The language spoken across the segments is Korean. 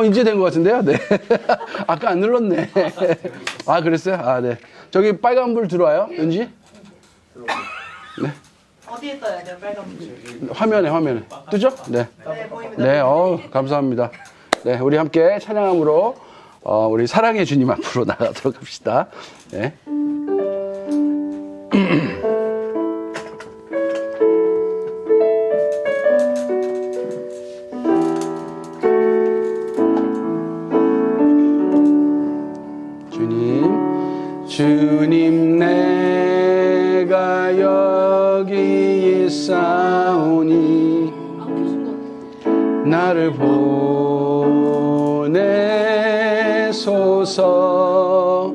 이제 된 것 같은데요? 네. 아까 안 눌렀네. 아, 그랬어요? 아, 네. 저기 빨간불 들어와요? 연지? 네. 어디에 떠야 돼요, 빨간불? 화면에. 뜨죠? 네. 네, 보입니다. 네, 감사합니다. 네, 우리 함께 찬양함으로, 우리 사랑의 주님 앞으로 나가도록 합시다. 네. 주님 내가 여기 있사오니 나를 보내소서.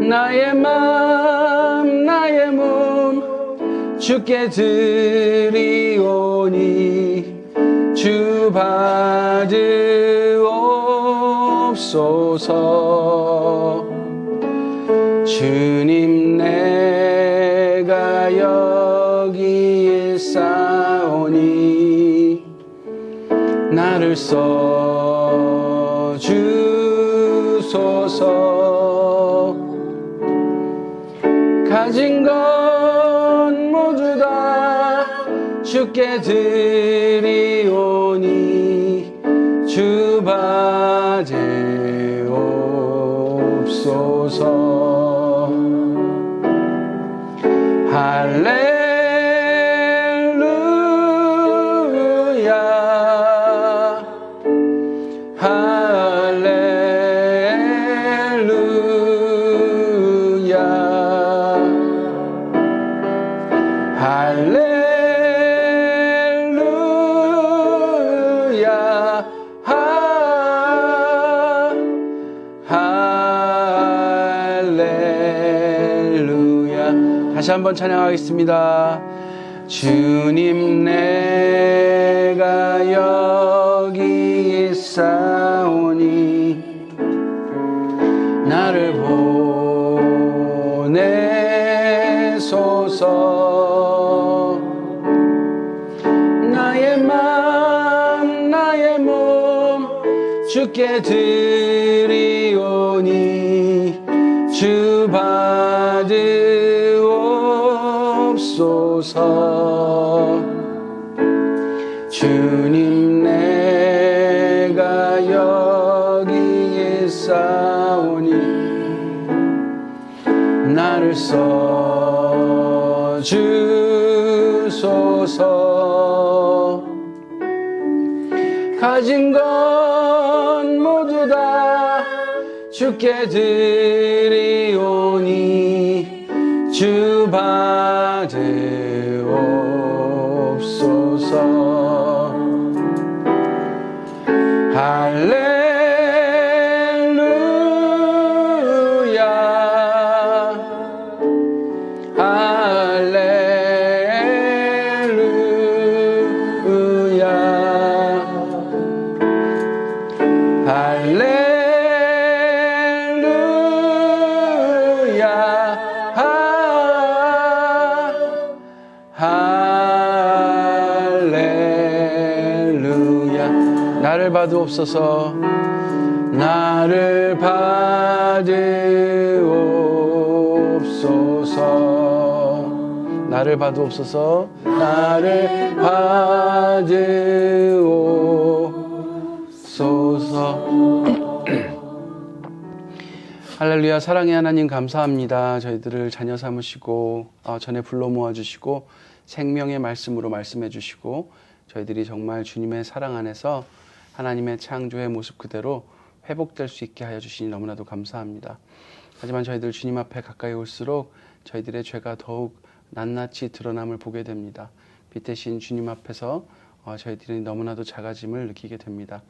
나의 맘 나의 몸 주께 드리오니 주 받으옵소서. 주님 내가 여기 있사오니 나를 써주소서. 가진 건 모두 다 주께 드리오니 주 받으옵소서. 할렐루야 할렐루야 할렐루야 할렐루야. 다시 한번 찬양하겠습니다. 주님 내가 여기 있사오니 나를 보내소서. 나의 맘 나의 몸 주께 드리오니 주 받으옵소서. 주님 내가 여기 있사오니 나를 써주소서. 가진 건 모두 다 주께 드리오니 주 받으옵소서. 할렐루야 할렐루야 할렐루야. 나를 받으옵소서. 나를 받으옵소서. 나를 받으옵소서. 나를 받으옵소서. 할렐루야. 사랑의 하나님 감사합니다. 저희들을 자녀 삼으시고 전에 불러 모아주시고 생명의 말씀으로 말씀해 주시고 저희들이 정말 주님의 사랑 안에서 하나님의 창조의 모습 그대로 회복될 수 있게 하여 주시니 너무나도 감사합니다. 하지만 저희들 주님 앞에 가까이 올수록 저희들의 죄가 더욱 낱낱이 드러남을 보게 됩니다. 빛 대신 주님 앞에서 저희들이 너무나도 작아짐을 느끼게 됩니다.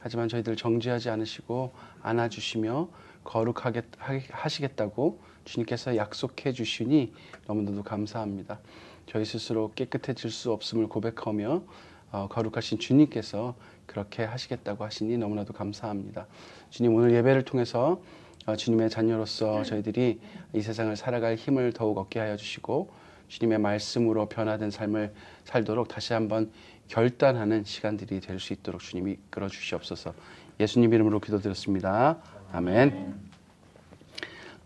하지만 저희들 정죄하지 않으시고 안아주시며 거룩하게 하시겠다고 주님께서 약속해 주시니 너무나도 감사합니다. 저희 스스로 깨끗해질 수 없음을 고백하며 거룩하신 주님께서 그렇게 하시겠다고 하시니 너무나도 감사합니다. 주님, 오늘 예배를 통해서 주님의 자녀로서 저희들이 이 세상을 살아갈 힘을 더욱 얻게 하여 주시고 주님의 말씀으로 변화된 삶을 살도록 다시 한번 결단하는 시간들이 될 수 있도록 주님이 이끌어 주시옵소서. 예수님 이름으로 기도드렸습니다. 아멘.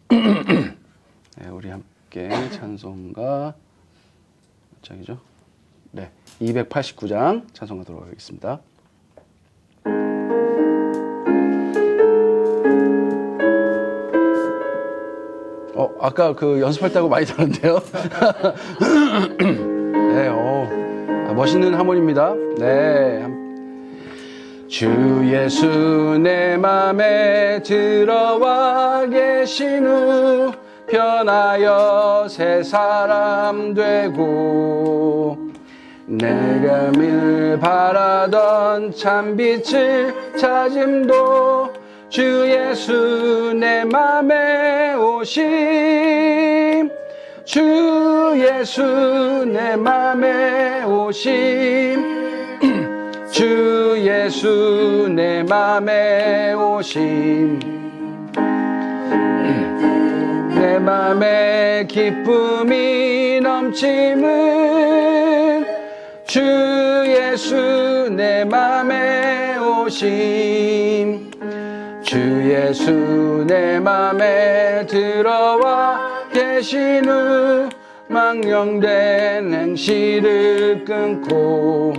네, 우리 함께 찬송가 몇 장이죠? 네, 289장 찬송가 들어가겠습니다. 아까 그 연습할 때하고 많이 다른데요? 네, 멋있는 하모니입니다. 네. 주 예수 내 맘에 들어와 계신 후 변하여 새 사람 되고 내가 늘 바라던 참빛을 찾음도 주 예수 내 맘에 오심 주 예수 내 맘에 오심 주 예수 내 맘에 오심 내 맘에 기쁨이 넘치는 주 예수 내 맘에 오심 주 예수 내 맘에 들어와 계신 후 망령된 행실을 끊고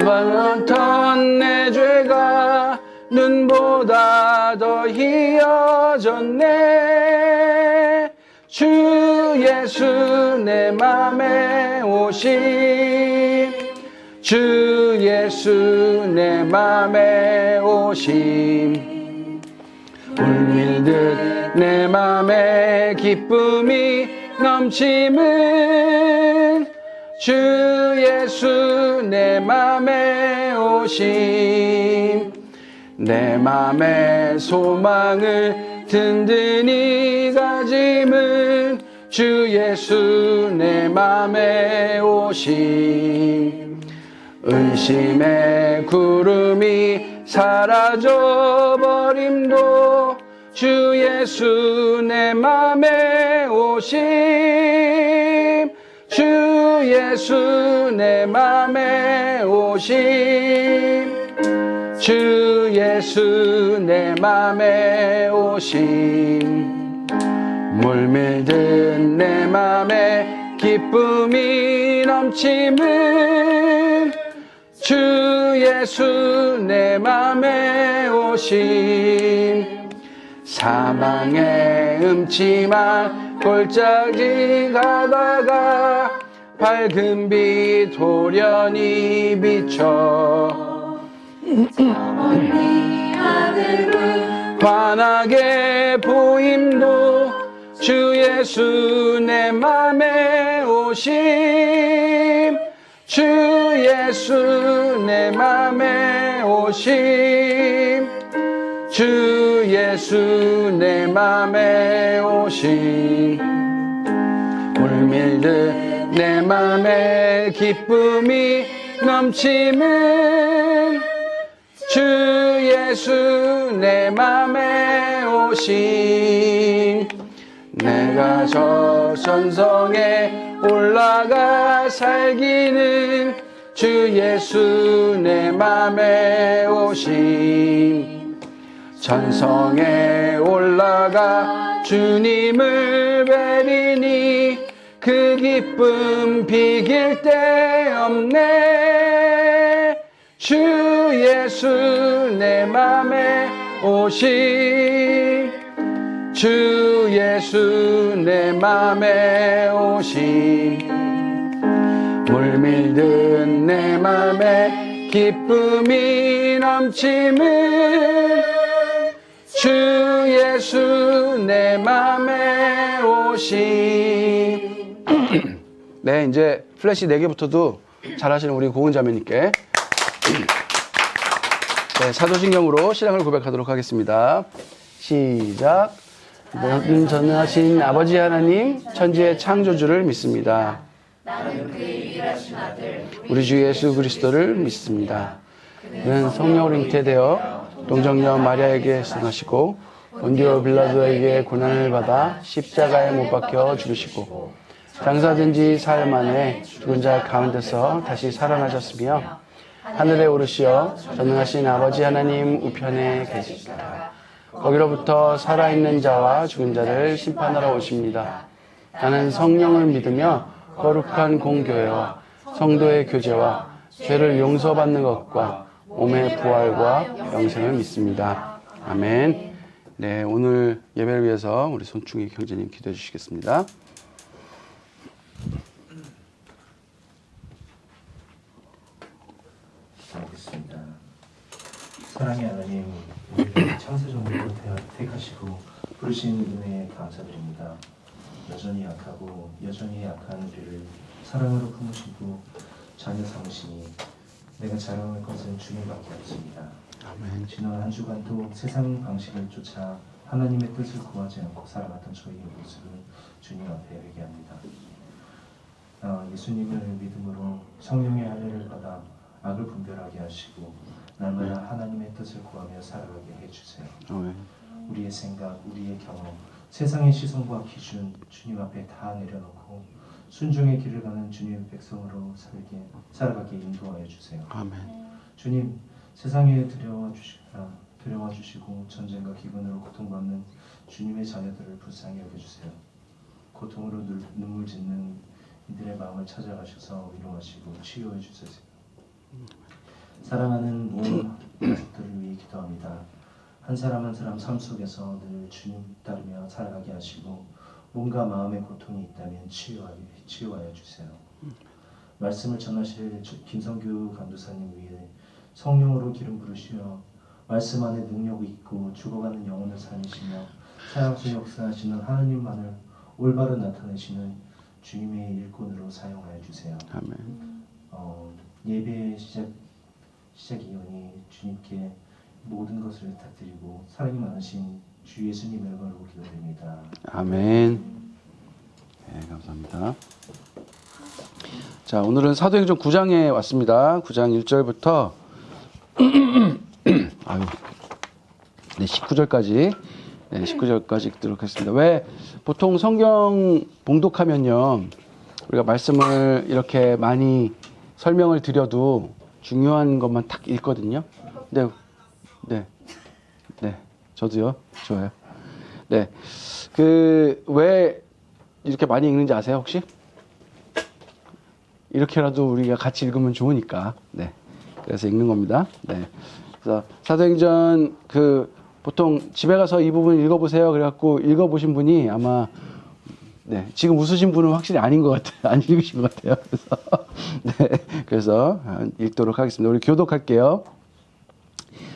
많던 내 죄가 눈보다 더 희어졌네 주 예수 내 맘에 오심 주 예수 내 맘에 오심 물밀듯 내 맘에 기쁨이 넘치는 주 예수 내 맘에 오심 내 맘에 소망을 든든히 가짐은 주 예수 내 맘에 오심 의심의 구름이 사라져버림도 주 예수 내 맘에 오심 주 예수 내 맘에 오심 주 예수 내 맘에 오심 물밀듯 내 맘에 기쁨이 넘치는 주 예수 내 맘에 오심 사망의 음침한 골짜기 가다가 밝은 빛 돌연히 비춰 환하게 보임도 주 예수 내 맘에 오심 주 예수 내 맘에 오심 주 예수 내 맘에 오심 물밀듯 내 맘에 기쁨이 넘치는 주 예수 내 맘에 오심 내가 저 전성에 올라가 살기는 주 예수 내 맘에 오심 전성에 올라가 주님을 뵈리니 그 기쁨 비길 데 없네 주 예수 내 맘에 오심 주 예수 내 맘에 오심 물밀듯 내 맘에 기쁨이 넘치는 주 예수 내 맘에 오심 네, 이제 플래시 4개부터도 잘하시는 우리 고은 자매님께 네, 사도신경으로 신앙을 고백하도록 하겠습니다. 시작. 모든 전능하신 아버지 하나님, 천지의 창조주를 믿습니다. 나는 그의 유일하신 아들 우리 주 예수 그리스도를 믿습니다. 그는 성령으로 잉태되어 동정녀 마리아에게 생하시고 본디오 빌라도에게 고난을 받아 십자가에 못 박혀 죽으시고 장사된 지 사흘 만에 죽은 자 가운데서 다시 살아나셨으며 하늘에 오르시어 전능하신 아버지 하나님 우편에 계시다. 거기로부터 살아있는 자와 죽은 자를 심판하러 오십니다. 나는 성령을 믿으며 거룩한 공교회와 성도의 교제와 죄를 용서받는 것과 몸의 부활과 영생을 믿습니다. 아멘. 네, 오늘 예배를 위해서 우리 손충희 형제님 기도해 주시겠습니다. 알겠습니다. 사랑의 하나님, 우리를 창세전부터 택하시고 부르신 은혜에 감사드립니다. 여전히 약한 우리를 사랑으로 품으시고 자녀 삼으시니 내가 자랑할 것은 주님밖에 없습니다. 아멘. 지난 한 주간도 세상 방식을 쫓아 하나님의 뜻을 구하지 않고 살아갔던 저희의 모습을 주님 앞에 회개합니다. 예수님을 믿음으로 성령의 할례를 받아 악을 분별하게 하시고 날마다 하나님의 뜻을 구하며 살아가게 해주세요. 아멘. 우리의 생각, 우리의 경험, 세상의 시선과 기준 주님 앞에 다 내려놓고 순종의 길을 가는 주님의 백성으로 살아가게 인도하여 주세요. 아멘. 주님, 세상에 들여와 주시고 전쟁과 기근으로 고통받는 주님의 자녀들을 불쌍히 여겨주세요. 고통으로 눈물 짓는 이들의 마음을 찾아가셔서 위로하시고 치유해 주세요. 사랑하는 모든 가족들을 위해 기도합니다. 한 사람 한 사람 삶 속에서 늘 주님 따르며 살아가게 하시고 몸과 마음의 고통이 있다면 치유하여 주세요. 말씀을 전하실 김성규 강도사님 위해 성령으로 기름 부으시어 말씀 안에 능력이 있고 죽어가는 영혼을 살리시며 사랑수 역사하시는 하나님만을 올바로 나타내시는 주님의 일꾼으로 사용하여 주세요. 아멘. 예배 시작이오니 주님께 모든 것을 부탁드리고 사랑이 많으신 주 예수님의 이름으로 기도드립니다. 아멘. 네, 감사합니다. 자, 오늘은 사도행전 9장에 왔습니다. 9장 1절부터 네, 19절까지 19절까지 읽도록 하겠습니다. 왜 보통 성경 봉독하면요, 우리가 말씀을 이렇게 많이 설명을 드려도 중요한 것만 딱 읽거든요. 네, 저도요. 좋아요. 네, 왜 이렇게 많이 읽는지 아세요, 혹시? 이렇게라도 우리가 같이 읽으면 좋으니까. 네, 그래서 읽는 겁니다. 네, 그래서 사도행전 보통 집에 가서 이 부분 읽어보세요. 그래갖고 읽어보신 분이 아마 지금 웃으신 분은 확실히 아닌 것 같아요. 안 읽으신 것 같아요. 그래서 읽도록 하겠습니다. 우리 교독할게요.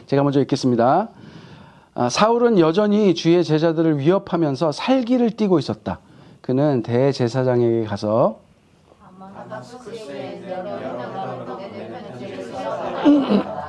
제가 먼저 읽겠습니다. 사울은 여전히 주의 제자들을 위협하면서 살기를 띠고 있었다. 그는 대제사장에게 가서 다마스쿠스에 여러 나라로 가게 될 편지를 써서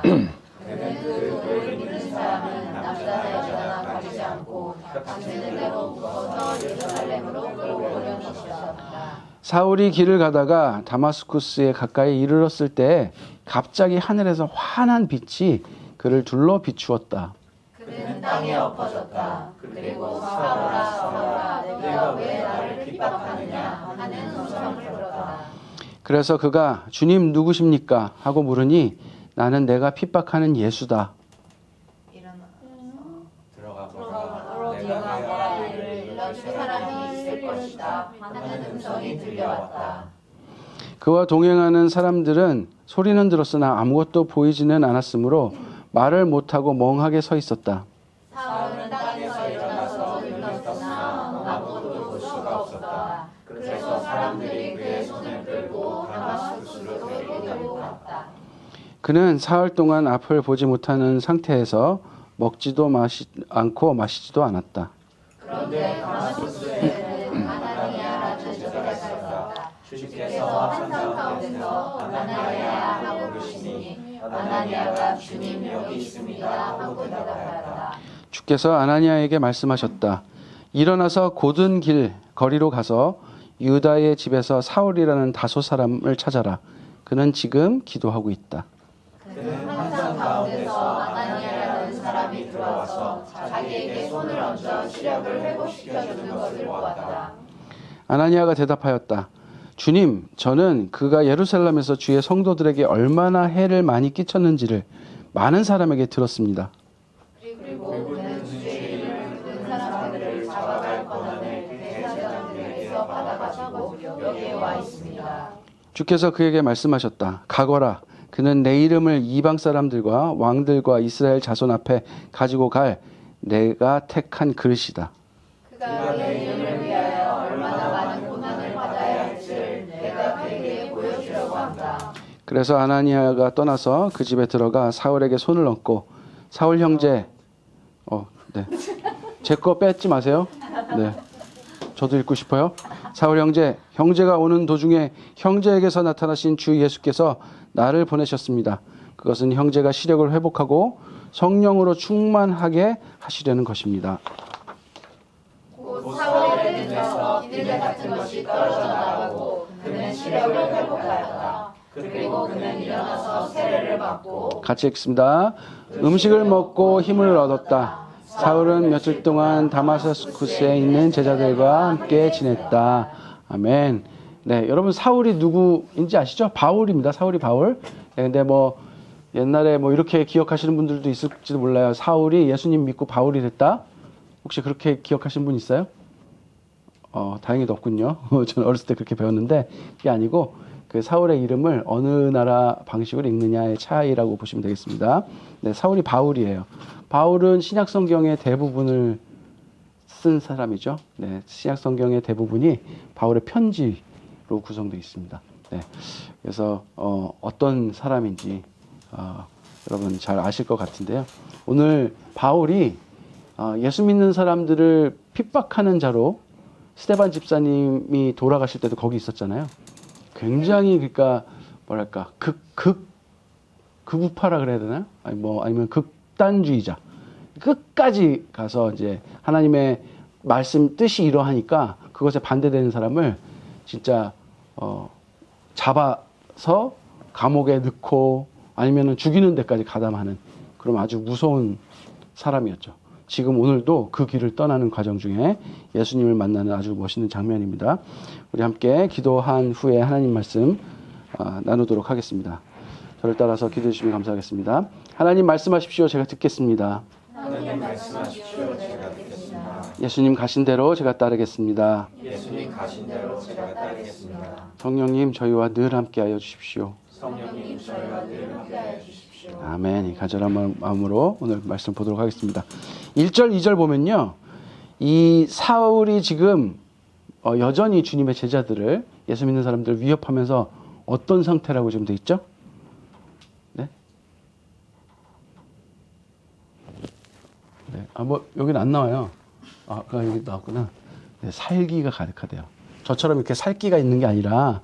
그는 그 도를 믿는 사람은 남자나 여자나 가리지 않고 당신을 대로 묶어서 예루살렘으로 끌고 오려는 것이었다. 사울이 길을 가다가 다마스쿠스에 가까이 이르렀을 때 갑자기 하늘에서 환한 빛이 그를 둘러 비추었다. 그는 땅에 엎어졌다. 그리고 사울아 사울아 내가 왜 나를 핍박하느냐 하는 음성을 들었다. 그래서 그가 주님 누구십니까? 하고 물으니 나는 내가 핍박하는 예수다. 들어가서 네가 너를 일러줄 사람이 있을 것이다 하는 음성이 들려왔다. 그와 동행하는 사람들은 소리는 들었으나 아무것도 보이지는 않았으므로 말을 못하고 멍하게 서 있었다. 사울은 땅에서 일어나서 눌렀으나 아무것도 볼 수가 없었다. 그래서 사람들이 그의 손을 끌고 다마스쿠스로 데리고 갔다. 그는 사흘 동안 앞을 보지 못하는 상태에서 먹지도 않고 마시지도 않았다. 그런데 다마스쿠스에는 아나니아라는 여자가 있었다. 주께서 환상 가운데서 아나니아야 하고 부르시니 아나니아가 주님 여기 있습니다 하고 대답하였다. 주께서 아나니아에게 말씀하셨다. 일어나서 곧은 거리로 가서 유다의 집에서 사울이라는 다소 사람을 찾아라. 그는 지금 기도하고 있다. 그는 환상 가운데서 아나니아라는 사람이 들어와서 자기에게 손을 얹어 시력을 회복시켜주는 것을 보았다. 아나니아가 대답하였다. 주님, 저는 그가 예루살렘에서 주의 성도들에게 얼마나 해를 많이 끼쳤는지를 많은 사람에게 들었습니다. 그리고 그는 주의 이름을 부른 사람들을 잡아갈 권한을 대제사장들에게서 받아가지고 여기에 와 있습니다. 주께서 그에게 말씀하셨다. 가거라. 그는 내 이름을 이방 사람들과 왕들과 이스라엘 자손 앞에 가지고 갈 내가 택한 그릇이다. 그가 내 이름을 위하여 얼마나 많은 고난을 받아야 할지를 내가 그에게 보여주려고 한다. 그래서 아나니아가 떠나서 그 집에 들어가 사울에게 손을 얹고 사울 형제, 네, 제 거 뺏지 마세요. 네, 저도 읽고 싶어요. 사울 형제, 형제가 오는 도중에 형제에게서 나타나신 주 예수께서 나를 보내셨습니다. 그것은 형제가 시력을 회복하고 성령으로 충만하게 하시려는 것입니다. 곧 사울의 눈에서 이들 같은 것이 떨어져 나가고 그는 시력을 회복하였다. 그리고 그는 일어나서 세례를 받고 같이 읽습니다. 음식을 먹고 힘을 얻었다. 사울은 며칠 동안 다마스쿠스에 있는 제자들과 함께 지냈다. 아멘. 네, 여러분 사울이 누구인지 아시죠? 바울입니다. 사울이 바울. 네, 근데 뭐 옛날에 뭐 이렇게 기억하시는 분들도 있을지도 몰라요. 사울이 예수님 믿고 바울이 됐다. 혹시 그렇게 기억하시는 분 있어요? 다행히도 없군요. 저는 어렸을 때 그렇게 배웠는데 그게 아니고 그 사울의 이름을 어느 나라 방식으로 읽느냐의 차이라고 보시면 되겠습니다. 네, 사울이 바울이에요. 바울은 신약 성경의 대부분을 쓴 사람이죠. 네, 신약 성경의 대부분이 바울의 편지로 구성되어 있습니다. 네, 그래서 어떤 사람인지 여러분 잘 아실 것 같은데요. 오늘 바울이 예수 믿는 사람들을 핍박하는 자로 스데반 집사님이 돌아가실 때도 거기 있었잖아요. 굉장히 그러니까 뭐랄까 극우파라 그래야 되나요? 아니면 극단주의자 끝까지 가서 이제 하나님의 말씀 뜻이 이러하니까 그것에 반대되는 사람을 진짜 잡아서 감옥에 넣고 아니면은 죽이는 데까지 가담하는 그런 아주 무서운 사람이었죠. 지금 오늘도 그 길을 떠나는 과정 중에 예수님을 만나는 아주 멋있는 장면입니다. 우리 함께 기도한 후에 하나님 말씀 나누도록 하겠습니다. 저를 따라서 기도해 주시면 감사하겠습니다. 하나님 말씀하십시오. 제가 듣겠습니다. 하나님 말씀하십시오. 제가 듣겠습니다. 예수님 가신 대로 제가 따르겠습니다. 예수님 가신 대로 제가 따르겠습니다. 성령님 저희와 늘 함께하여 주십시오. 성령님 저희와 늘 함께하여 주십시오. 아멘. 이 간절한 마음으로 오늘 말씀 보도록 하겠습니다. 1절, 2절 보면요. 이 사울이 지금 여전히 주님의 제자들을 예수 믿는 사람들을 위협하면서 어떤 상태라고 지금 돼 있죠? 네? 네. 여기는 안 나와요. 여기 나왔구나. 네, 살기가 가득하대요. 저처럼 이렇게 살기가 있는 게 아니라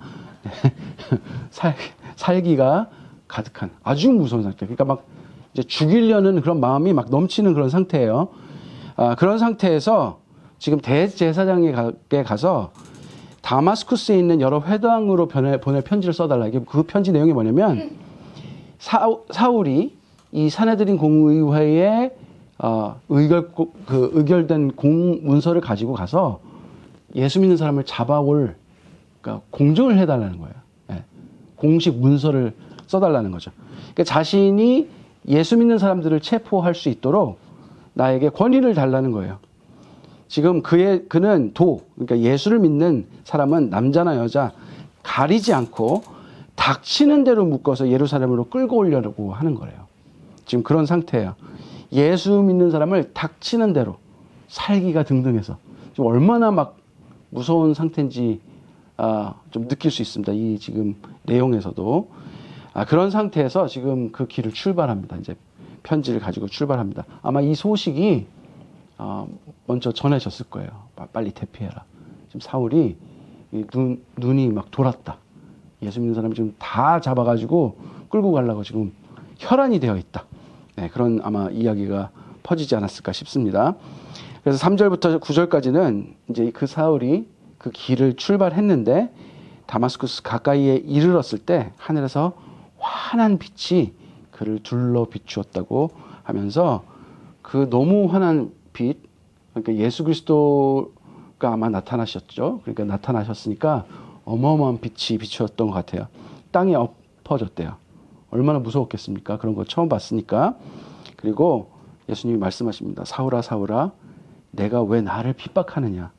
살기가 가득한 아주 무서운 상태. 그러니까 막 이제 죽이려는 그런 마음이 막 넘치는 그런 상태예요. 그런 상태에서 지금 대제사장에게 가서 다마스쿠스에 있는 여러 회당으로 보낼 편지를 써달라. 이게 그 편지 내용이 뭐냐면 사울이 이 산헤드린 공의회에 의결된 공문서를 가지고 가서 예수 믿는 사람을 잡아올 그러니까 공정을 해달라는 거예요. 네. 공식 문서를 써달라는 거죠. 그러니까 자신이 예수 믿는 사람들을 체포할 수 있도록 나에게 권위를 달라는 거예요. 지금 그는 그러니까 예수를 믿는 사람은 남자나 여자 가리지 않고 닥치는 대로 묶어서 예루살렘으로 끌고 오려고 하는 거예요. 지금 그런 상태예요. 예수 믿는 사람을 닥치는 대로 살기가 등등해서 지금 얼마나 막 무서운 상태인지 좀 느낄 수 있습니다. 이 지금 내용에서도 그런 상태에서 지금 그 길을 출발합니다. 이제 편지를 가지고 출발합니다. 아마 이 소식이 먼저 전해졌을 거예요. 빨리 대피해라. 지금 사울이 눈이 막 돌았다. 예수 믿는 사람이 지금 다 잡아가지고 끌고 가려고 지금 혈안이 되어 있다. 네, 그런 아마 이야기가 퍼지지 않았을까 싶습니다. 그래서 3절부터 9절까지는 이제 그 사울이 그 길을 출발했는데 다마스쿠스 가까이에 이르렀을 때 하늘에서 환한 빛이 그를 둘러 비추었다고 하면서 그 너무 환한 빛, 그러니까 예수 그리스도를 예수가 아마 나타나셨죠. 그러니까 나타나셨으니까 어마어마한 빛이 비추었던 것 같아요. 땅이 엎어졌대요. 얼마나 무서웠겠습니까? 그런 거 처음 봤으니까. 그리고 예수님이 말씀하십니다. 사울아 사울아 내가 왜 나를 핍박하느냐.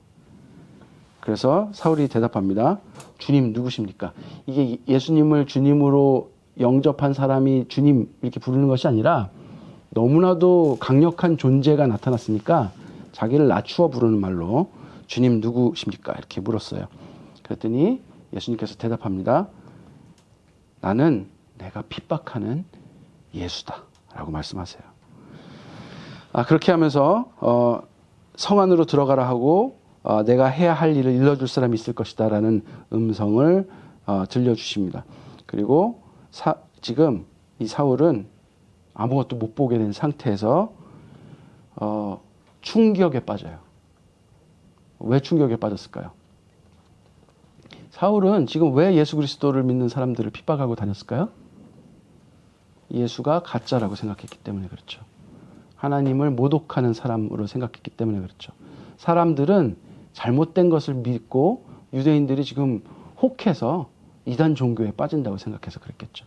그래서 사울이 대답합니다. 주님 누구십니까? 이게 예수님을 주님으로 영접한 사람이 주님 이렇게 부르는 것이 아니라 너무나도 강력한 존재가 나타났으니까 자기를 낮추어 부르는 말로 주님 누구십니까? 이렇게 물었어요. 그랬더니 예수님께서 대답합니다. 나는 내가 핍박하는 예수다 라고 말씀하세요. 그렇게 하면서 성 안으로 들어가라 하고 내가 해야 할 일을 일러줄 사람이 있을 것이다 라는 음성을 들려주십니다. 그리고 지금 이 사울은 아무것도 못 보게 된 상태에서 충격에 빠져요. 왜 충격에 빠졌을까요? 사울은 지금 왜 예수 그리스도를 믿는 사람들을 핍박하고 다녔을까요? 예수가 가짜라고 생각했기 때문에 그렇죠. 하나님을 모독하는 사람으로 생각했기 때문에 그렇죠. 사람들은 잘못된 것을 믿고 유대인들이 지금 혹해서 이단 종교에 빠진다고 생각해서 그랬겠죠.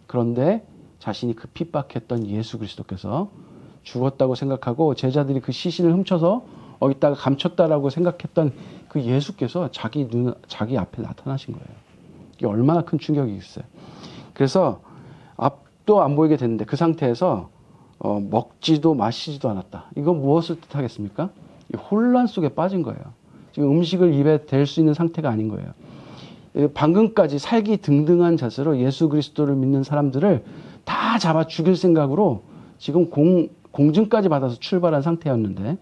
그런데 자신이 그 핍박했던 예수 그리스도께서 죽었다고 생각하고 제자들이 그 시신을 훔쳐서 어디다가 감췄다라고 생각했던 그 예수께서 자기 앞에 나타나신 거예요. 이게 얼마나 큰 충격이겠어요. 그래서 앞도 안 보이게 됐는데 그 상태에서 먹지도 마시지도 않았다. 이건 무엇을 뜻하겠습니까? 혼란 속에 빠진 거예요. 지금 음식을 입에 댈 수 있는 상태가 아닌 거예요. 방금까지 살기 등등한 자세로 예수 그리스도를 믿는 사람들을 다 잡아 죽일 생각으로 지금 공증까지 받아서 출발한 상태였는데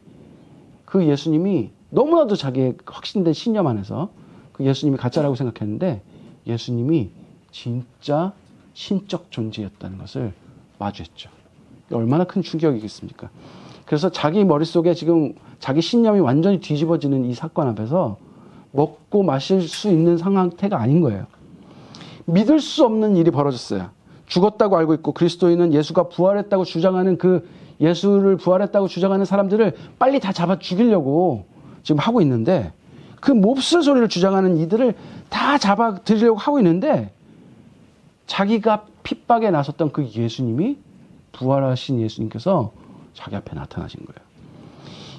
그 예수님이 너무나도 자기의 확신된 신념 안에서 그 예수님이 가짜라고 생각했는데 예수님이 진짜 신적 존재였다는 것을 마주했죠. 얼마나 큰 충격이겠습니까? 그래서 자기 머릿속에 지금 자기 신념이 완전히 뒤집어지는 이 사건 앞에서 먹고 마실 수 있는 상태가 아닌 거예요. 믿을 수 없는 일이 벌어졌어요. 죽었다고 알고 있고 그리스도인은 예수가 부활했다고 주장하는 그 예수를 부활했다고 주장하는 사람들을 빨리 다 잡아 죽이려고 지금 하고 있는데 그 몹쓸 소리를 주장하는 이들을 다 잡아 들이려고 하고 있는데 자기가 핍박에 나섰던 그 예수님이 부활하신 예수님께서 자기 앞에 나타나신 거예요.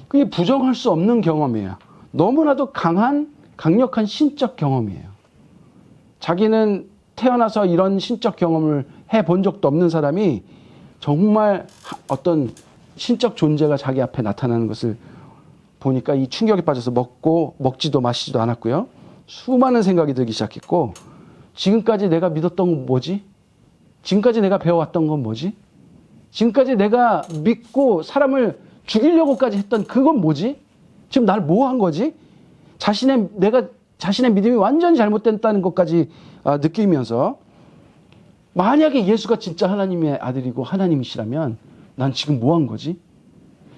그게 부정할 수 없는 경험이에요. 너무나도 강력한 신적 경험이에요. 자기는 태어나서 이런 신적 경험을 해본 적도 없는 사람이 정말 어떤 신적 존재가 자기 앞에 나타나는 것을 보니까 이 충격에 빠져서 먹지도 마시지도 않았고요. 수많은 생각이 들기 시작했고 지금까지 내가 믿었던 건 뭐지? 지금까지 내가 배워왔던 건 뭐지? 지금까지 내가 믿고 사람을 죽이려고까지 했던 그건 뭐지? 지금 날 뭐 한 거지? 자신의 믿음이 완전히 잘못됐다는 것까지 느끼면서 만약에 예수가 진짜 하나님의 아들이고 하나님이시라면 난 지금 뭐 한 거지?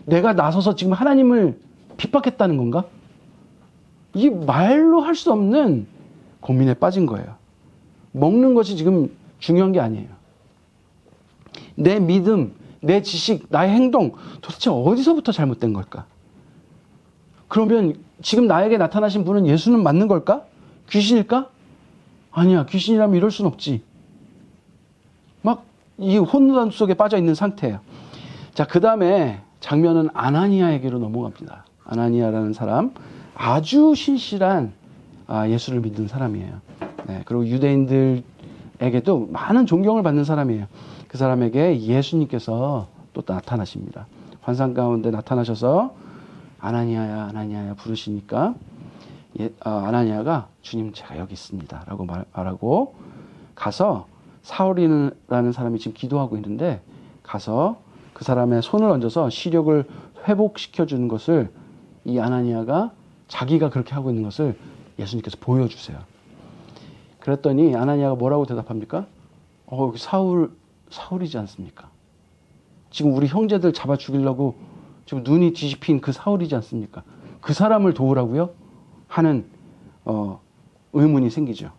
내가 나서서 지금 하나님을 핍박했다는 건가? 이게 말로 할 수 없는 고민에 빠진 거예요. 먹는 것이 지금 중요한 게 아니에요. 내 믿음, 내 지식, 나의 행동 도대체 어디서부터 잘못된 걸까? 그러면 지금 나에게 나타나신 분은 예수는 맞는 걸까? 귀신일까? 아니야, 귀신이라면 이럴 순 없지. 막 이 혼란 속에 빠져 있는 상태예요. 자, 그 다음에 장면은 아나니아에게로 넘어갑니다. 아나니아라는 사람, 아주 신실한 예수를 믿는 사람이에요. 네, 그리고 유대인들에게도 많은 존경을 받는 사람이에요. 그 사람에게 예수님께서 또 나타나십니다. 환상 가운데 나타나셔서 아나니아야, 아나니아야 부르시니까 아나니아가 주님 제가 여기 있습니다 라고 말하고 가서 사울이라는 사람이 지금 기도하고 있는데 가서 그 사람의 손을 얹어서 시력을 회복시켜 주는 것을 이 아나니아가 자기가 그렇게 하고 있는 것을 예수님께서 보여주세요. 그랬더니 아나니아가 뭐라고 대답합니까? 사울이지 않습니까? 지금 우리 형제들 잡아 죽이려고 지금 눈이 뒤집힌 그 사울이지 않습니까? 그 사람을 도우라고요? 하는 의문이 생기죠.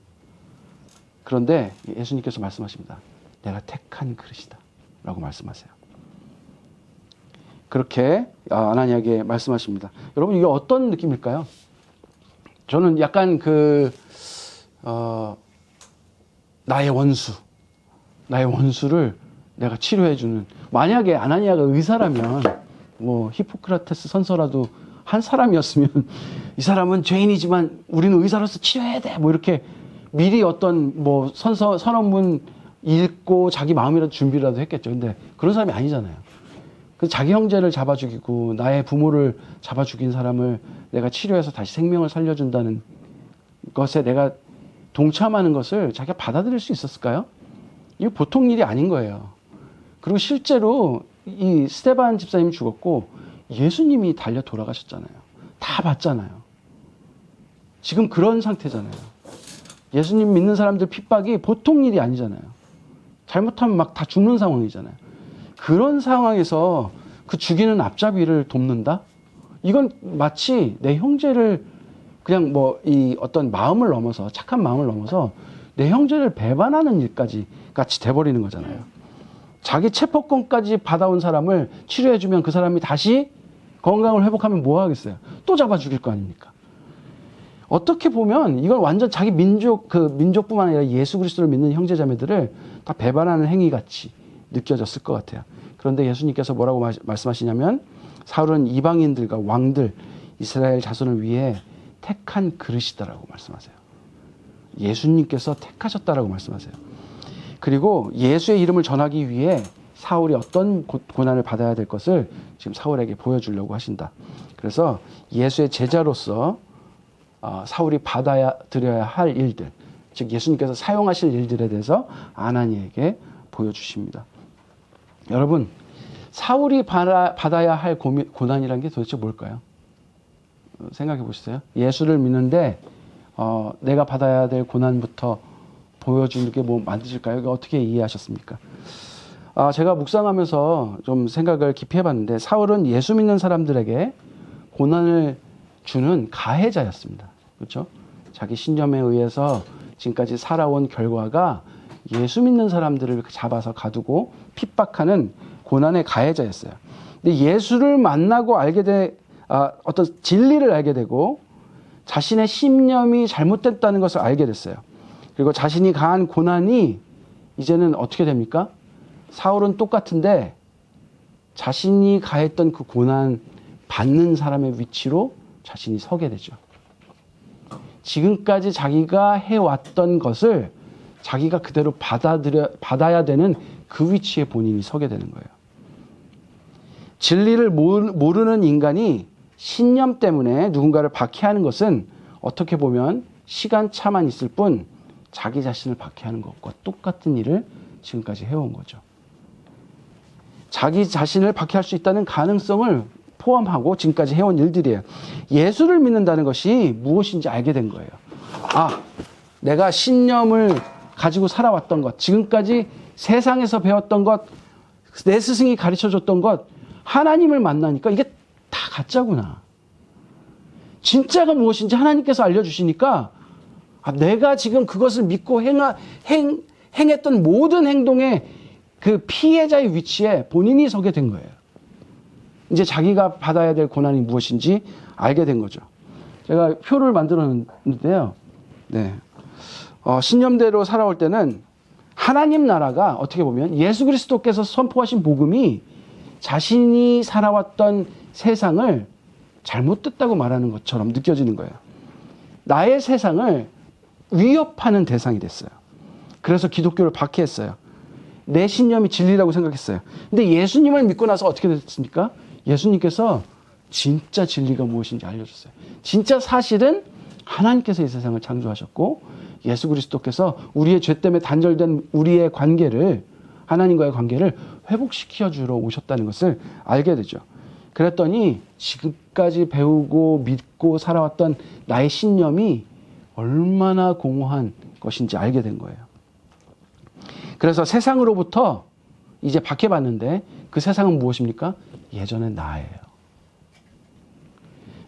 그런데 예수님께서 말씀하십니다. 내가 택한 그릇이다 라고 말씀하세요. 그렇게 아나니아에게 말씀하십니다. 여러분 이게 어떤 느낌일까요? 저는 약간 나의 원수를 내가 치료해주는, 만약에 아나니아가 의사라면, 뭐, 히포크라테스 선서라도 한 사람이었으면, 이 사람은 죄인이지만 우리는 의사로서 치료해야 돼! 뭐, 이렇게 미리 어떤 뭐, 선언문 읽고 자기 마음이라도 준비라도 했겠죠. 근데 그런 사람이 아니잖아요. 그 자기 형제를 잡아 죽이고, 나의 부모를 잡아 죽인 사람을 내가 치료해서 다시 생명을 살려준다는 것에 내가 동참하는 것을 자기가 받아들일 수 있었을까요? 이거 보통 일이 아닌 거예요. 그리고 실제로 이 스데반 집사님이 죽었고 예수님이 달려 돌아가셨잖아요. 다 봤잖아요. 지금 그런 상태잖아요. 예수님 믿는 사람들 핍박이 보통 일이 아니잖아요. 잘못하면 막 다 죽는 상황이잖아요. 그런 상황에서 그 죽이는 앞잡이를 돕는다? 이건 마치 내 형제를 그냥 뭐 이 어떤 마음을 넘어서, 착한 마음을 넘어서 내 형제를 배반하는 일까지 같이 돼버리는 거잖아요. 자기 체포권까지 받아온 사람을 치료해주면 그 사람이 다시 건강을 회복하면 뭐 하겠어요? 또 잡아 죽일 거 아닙니까? 어떻게 보면 이건 완전 자기 민족뿐만 아니라 예수 그리스도를 믿는 형제자매들을 다 배반하는 행위같이 느껴졌을 것 같아요. 그런데 예수님께서 뭐라고 말씀하시냐면, 사울은 이방인들과 왕들, 이스라엘 자손을 위해 택한 그릇이다라고 말씀하세요. 예수님께서 택하셨다라고 말씀하세요. 그리고 예수의 이름을 전하기 위해 사울이 어떤 고난을 받아야 될 것을 지금 사울에게 보여주려고 하신다. 그래서 예수의 제자로서 사울이 받아들여야 할 일들, 즉 예수님께서 사용하실 일들에 대해서 아나니에게 보여주십니다. 여러분, 사울이 받아야 할 고난이라는 게 도대체 뭘까요? 생각해 보시세요. 예수를 믿는데 내가 받아야 될 고난부터 보여주는 게 뭐 만드실까요? 이거 어떻게 이해하셨습니까? 제가 묵상하면서 좀 생각을 깊이 해봤는데, 사울은 예수 믿는 사람들에게 고난을 주는 가해자였습니다. 그렇죠? 자기 신념에 의해서 지금까지 살아온 결과가 예수 믿는 사람들을 잡아서 가두고 핍박하는 고난의 가해자였어요. 근데 예수를 만나고 어떤 진리를 알게 되고 자신의 신념이 잘못됐다는 것을 알게 됐어요. 그리고 자신이 가한 고난이 이제는 어떻게 됩니까? 사울은 똑같은데 자신이 가했던 그 고난 받는 사람의 위치로 자신이 서게 되죠. 지금까지 자기가 해왔던 것을 자기가 그대로 받아야 되는 그 위치에 본인이 서게 되는 거예요. 진리를 모르는 인간이 신념 때문에 누군가를 박해하는 것은 어떻게 보면 시간차만 있을 뿐 자기 자신을 박해하는 것과 똑같은 일을 지금까지 해온 거죠. 자기 자신을 박해할 수 있다는 가능성을 포함하고 지금까지 해온 일들이에요. 예수를 믿는다는 것이 무엇인지 알게 된 거예요. 내가 신념을 가지고 살아왔던 것, 지금까지 세상에서 배웠던 것, 내 스승이 가르쳐줬던 것, 하나님을 만나니까 이게 다 가짜구나. 진짜가 무엇인지 하나님께서 알려주시니까 내가 지금 그것을 믿고 행했던 모든 행동의 그 피해자의 위치에 본인이 서게 된 거예요. 이제 자기가 받아야 될 고난이 무엇인지 알게 된 거죠. 제가 표를 만들었는데요. 네. 신념대로 살아올 때는 하나님 나라가 어떻게 보면 예수 그리스도께서 선포하신 복음이 자신이 살아왔던 세상을 잘못됐다고 말하는 것처럼 느껴지는 거예요. 나의 세상을 위협하는 대상이 됐어요. 그래서 기독교를 박해했어요. 내 신념이 진리라고 생각했어요. 근데 예수님을 믿고 나서 어떻게 됐습니까? 예수님께서 진짜 진리가 무엇인지 알려줬어요. 진짜 사실은 하나님께서 이 세상을 창조하셨고 예수 그리스도께서 우리의 죄 때문에 단절된 우리의 관계를, 하나님과의 관계를 회복시켜 주러 오셨다는 것을 알게 되죠. 그랬더니 지금까지 배우고 믿고 살아왔던 나의 신념이 얼마나 공허한 것인지 알게 된 거예요. 그래서 세상으로부터 이제 박해받는데 그 세상은 무엇입니까? 예전의 나예요.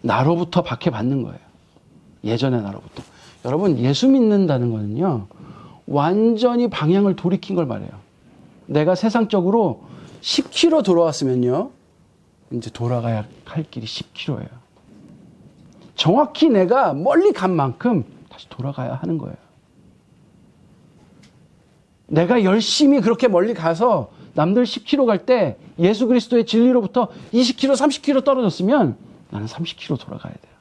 나로부터 박해받는 거예요. 예전의 나로부터. 여러분, 예수 믿는다는 거는요, 완전히 방향을 돌이킨 걸 말해요. 내가 세상적으로 10km 돌아왔으면요, 이제 돌아가야 할 길이 10km예요. 정확히 내가 멀리 간 만큼 다시 돌아가야 하는 거예요. 내가 열심히 그렇게 멀리 가서 남들 10km 갈 때 예수 그리스도의 진리로부터 20km, 30km 떨어졌으면 나는 30km 돌아가야 돼요.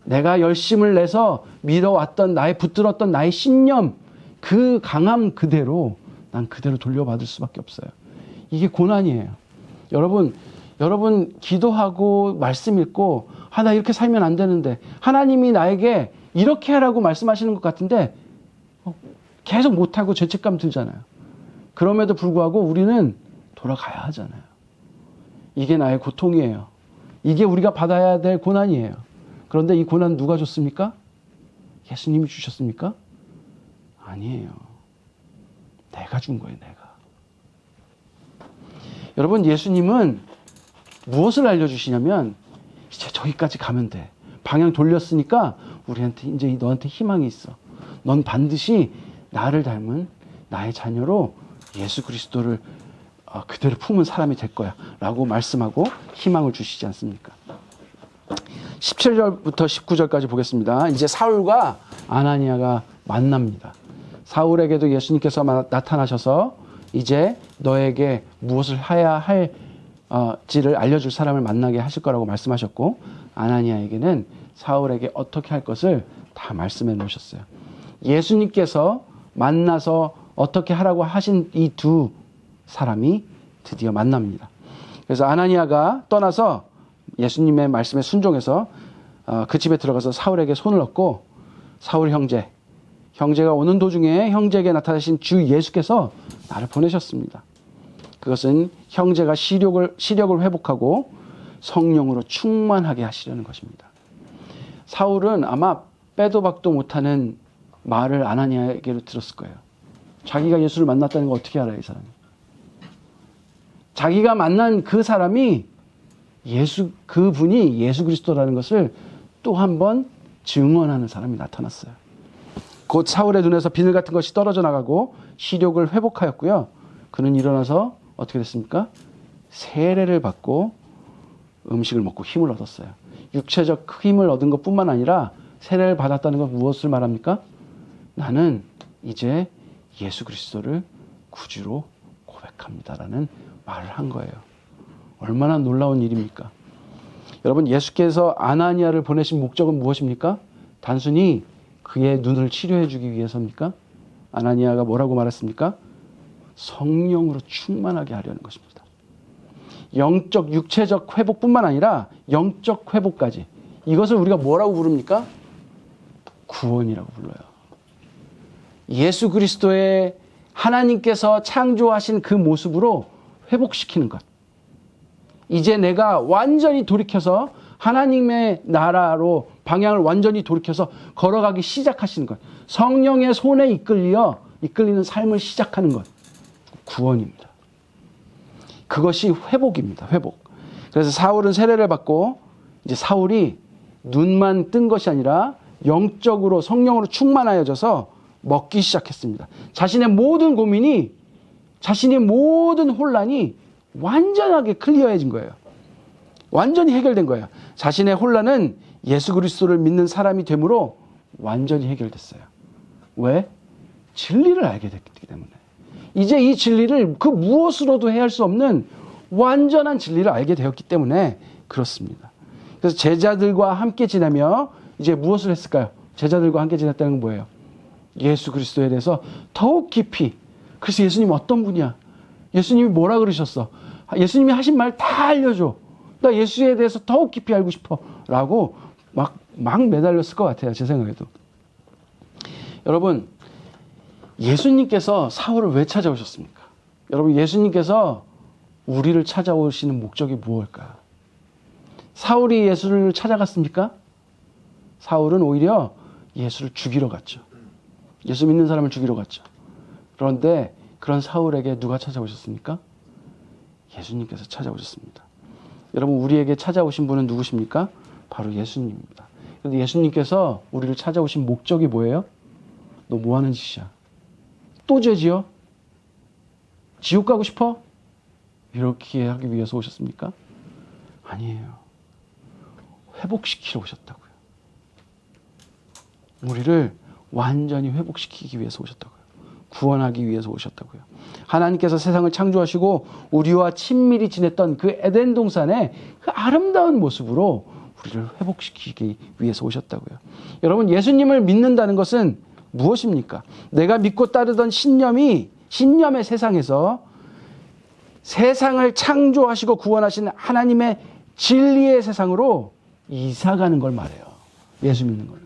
내가 열심을 내서 믿어왔던 붙들었던 나의 신념, 그 강함 그대로 난 그대로 돌려받을 수밖에 없어요. 이게 고난이에요. 여러분 기도하고 말씀 읽고 나 이렇게 살면 안 되는데 하나님이 나에게 이렇게 하라고 말씀하시는 것 같은데 계속 못하고 죄책감 들잖아요. 그럼에도 불구하고 우리는 돌아가야 하잖아요. 이게 나의 고통이에요. 이게 우리가 받아야 될 고난이에요. 그런데 이 고난 누가 줬습니까? 예수님이 주셨습니까? 아니에요. 내가 준 거예요, 내가. 여러분, 예수님은 무엇을 알려주시냐면 이제 저기까지 가면 돼. 방향 돌렸으니까 우리한테 이제 너한테 희망이 있어. 넌 반드시 나를 닮은 나의 자녀로 예수 그리스도를 그대로 품은 사람이 될 거야 라고 말씀하고 희망을 주시지 않습니까? 17절부터 19절까지 보겠습니다. 이제 사울과 아나니아가 만납니다. 사울에게도 예수님께서 나타나셔서 이제 너에게 무엇을 해야 할지를 알려줄 사람을 만나게 하실 거라고 말씀하셨고, 아나니아에게는 사울에게 어떻게 할 것을 다 말씀해 놓으셨어요. 예수님께서 만나서 어떻게 하라고 하신 이 두 사람이 드디어 만납니다. 그래서 아나니아가 떠나서 예수님의 말씀에 순종해서 그 집에 들어가서 사울에게 손을 얻고, 사울 형제가 오는 도중에 형제에게 나타나신 주 예수께서 나를 보내셨습니다. 그것은 형제가 시력을 회복하고 성령으로 충만하게 하시려는 것입니다. 사울은 아마 빼도 박도 못하는 말을 아나니아에게로 들었을 거예요. 자기가 예수를 만났다는 거 어떻게 알아요, 이 사람이? 자기가 만난 그 사람이 그분이 예수 그리스도라는 것을 또 한 번 증언하는 사람이 나타났어요. 곧 사울의 눈에서 비늘 같은 것이 떨어져 나가고 시력을 회복하였고요. 그는 일어나서 어떻게 됐습니까? 세례를 받고 음식을 먹고 힘을 얻었어요. 육체적 힘을 얻은 것뿐만 아니라 세례를 받았다는 건 무엇을 말합니까? 나는 이제 예수 그리스도를 구주로 고백합니다라는 말을 한 거예요. 얼마나 놀라운 일입니까? 여러분, 예수께서 아나니아를 보내신 목적은 무엇입니까? 단순히 그의 눈을 치료해 주기 위해서입니까? 아나니아가 뭐라고 말했습니까? 성령으로 충만하게 하려는 것입니다. 영적, 육체적 회복뿐만 아니라 영적 회복까지. 이것을 우리가 뭐라고 부릅니까? 구원이라고 불러요. 예수 그리스도의 하나님께서 창조하신 그 모습으로 회복시키는 것. 이제 내가 완전히 돌이켜서 하나님의 나라로 방향을 완전히 돌이켜서 걸어가기 시작하시는 것. 성령의 손에 이끌리는 삶을 시작하는 것. 구원입니다. 그것이 회복입니다. 회복. 그래서 사울은 세례를 받고 이제 사울이 눈만 뜬 것이 아니라 영적으로 성령으로 충만하여져서 먹기 시작했습니다. 자신의 모든 고민이, 자신의 모든 혼란이 완전하게 클리어해진 거예요. 완전히 해결된 거예요. 자신의 혼란은 예수 그리스도를 믿는 사람이 됨으로 완전히 해결됐어요. 왜? 진리를 알게 됐기 때문에. 이제 이 진리를 그 무엇으로도 해할 수 없는 완전한 진리를 알게 되었기 때문에 그렇습니다. 그래서 제자들과 함께 지내며 이제 무엇을 했을까요? 제자들과 함께 지냈다는 건 뭐예요? 예수 그리스도에 대해서 더욱 깊이. 그래서 예수님 어떤 분이야? 예수님이 뭐라 그러셨어? 예수님이 하신 말 다 알려줘. 나 예수에 대해서 더욱 깊이 알고 싶어. 라고 막 매달렸을 것 같아요. 제 생각에도. 여러분, 예수님께서 사울을 왜 찾아오셨습니까? 여러분, 예수님께서 우리를 찾아오시는 목적이 무엇일까요? 사울이 예수를 찾아갔습니까? 사울은 오히려 예수를 죽이러 갔죠. 예수 믿는 사람을 죽이러 갔죠. 그런데 그런 사울에게 누가 찾아오셨습니까? 예수님께서 찾아오셨습니다. 여러분, 우리에게 찾아오신 분은 누구십니까? 바로 예수님입니다. 그런데 예수님께서 우리를 찾아오신 목적이 뭐예요? 너 뭐 하는 짓이야? 또 죄지어? 지옥 가고 싶어? 이렇게 하기 위해서 오셨습니까? 아니에요. 회복시키러 오셨다고요. 우리를 완전히 회복시키기 위해서 오셨다고요. 구원하기 위해서 오셨다고요. 하나님께서 세상을 창조하시고 우리와 친밀히 지냈던 그 에덴 동산의 그 아름다운 모습으로 우리를 회복시키기 위해서 오셨다고요. 여러분, 예수님을 믿는다는 것은 무엇입니까? 내가 믿고 따르던 신념의 세상에서 세상을 창조하시고 구원하신 하나님의 진리의 세상으로 이사가는 걸 말해요. 예수 믿는 걸.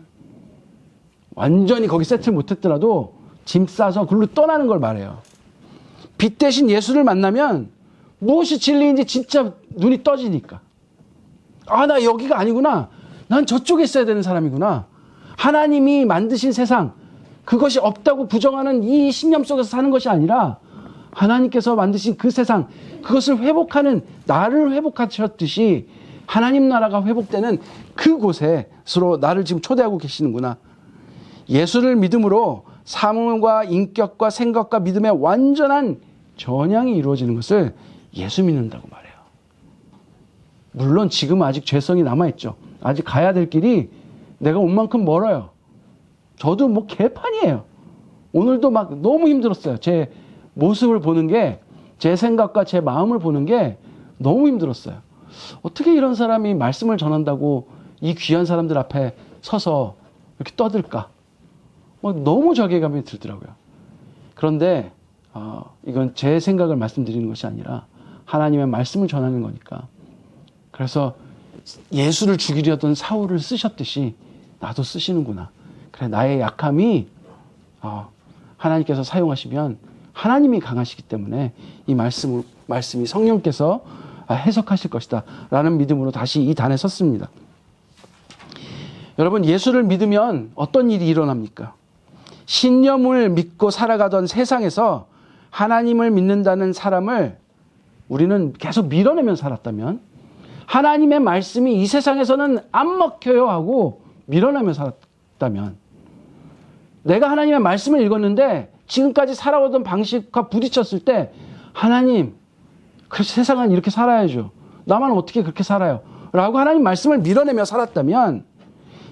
완전히 거기 세트를 못했더라도 짐 싸서 글로 떠나는 걸 말해요. 빛 대신 예수를 만나면 무엇이 진리인지 진짜 눈이 떠지니까. 아, 나 여기가 아니구나. 난 저쪽에 있어야 되는 사람이구나. 하나님이 만드신 세상, 그것이 없다고 부정하는 이 신념 속에서 사는 것이 아니라 하나님께서 만드신 그 세상, 그것을 회복하는, 나를 회복하셨듯이 하나님 나라가 회복되는 그곳에서로 나를 지금 초대하고 계시는구나. 예수를 믿음으로 삶과 인격과 생각과 믿음의 완전한 전향이 이루어지는 것을 예수 믿는다고 말해요. 물론 지금 아직 죄성이 남아있죠. 아직 가야 될 길이 내가 온 만큼 멀어요. 저도 뭐 개판이에요. 오늘도 막 너무 힘들었어요. 제 모습을 보는 게, 제 생각과 제 마음을 보는 게 너무 힘들었어요. 어떻게 이런 사람이 말씀을 전한다고 이 귀한 사람들 앞에 서서 이렇게 떠들까? 막 너무 자괴감이 들더라고요. 그런데 이건 제 생각을 말씀드리는 것이 아니라 하나님의 말씀을 전하는 거니까. 그래서 예수를 죽이려던 사울을 쓰셨듯이 나도 쓰시는구나. 그래, 나의 약함이 하나님께서 사용하시면 하나님이 강하시기 때문에 이 말씀이 성령께서 해석하실 것이다 라는 믿음으로 다시 이 단에 섰습니다. 여러분, 예수를 믿으면 어떤 일이 일어납니까? 신념을 믿고 살아가던 세상에서 하나님을 믿는다는 사람을 우리는 계속 밀어내면 살았다면, 하나님의 말씀이 이 세상에서는 안 먹혀요 하고 밀어내며 살았다면, 내가 하나님의 말씀을 읽었는데 지금까지 살아오던 방식과 부딪혔을 때, 하나님, 그래서 세상은 이렇게 살아야죠. 나만 어떻게 그렇게 살아요? 라고 하나님 말씀을 밀어내며 살았다면,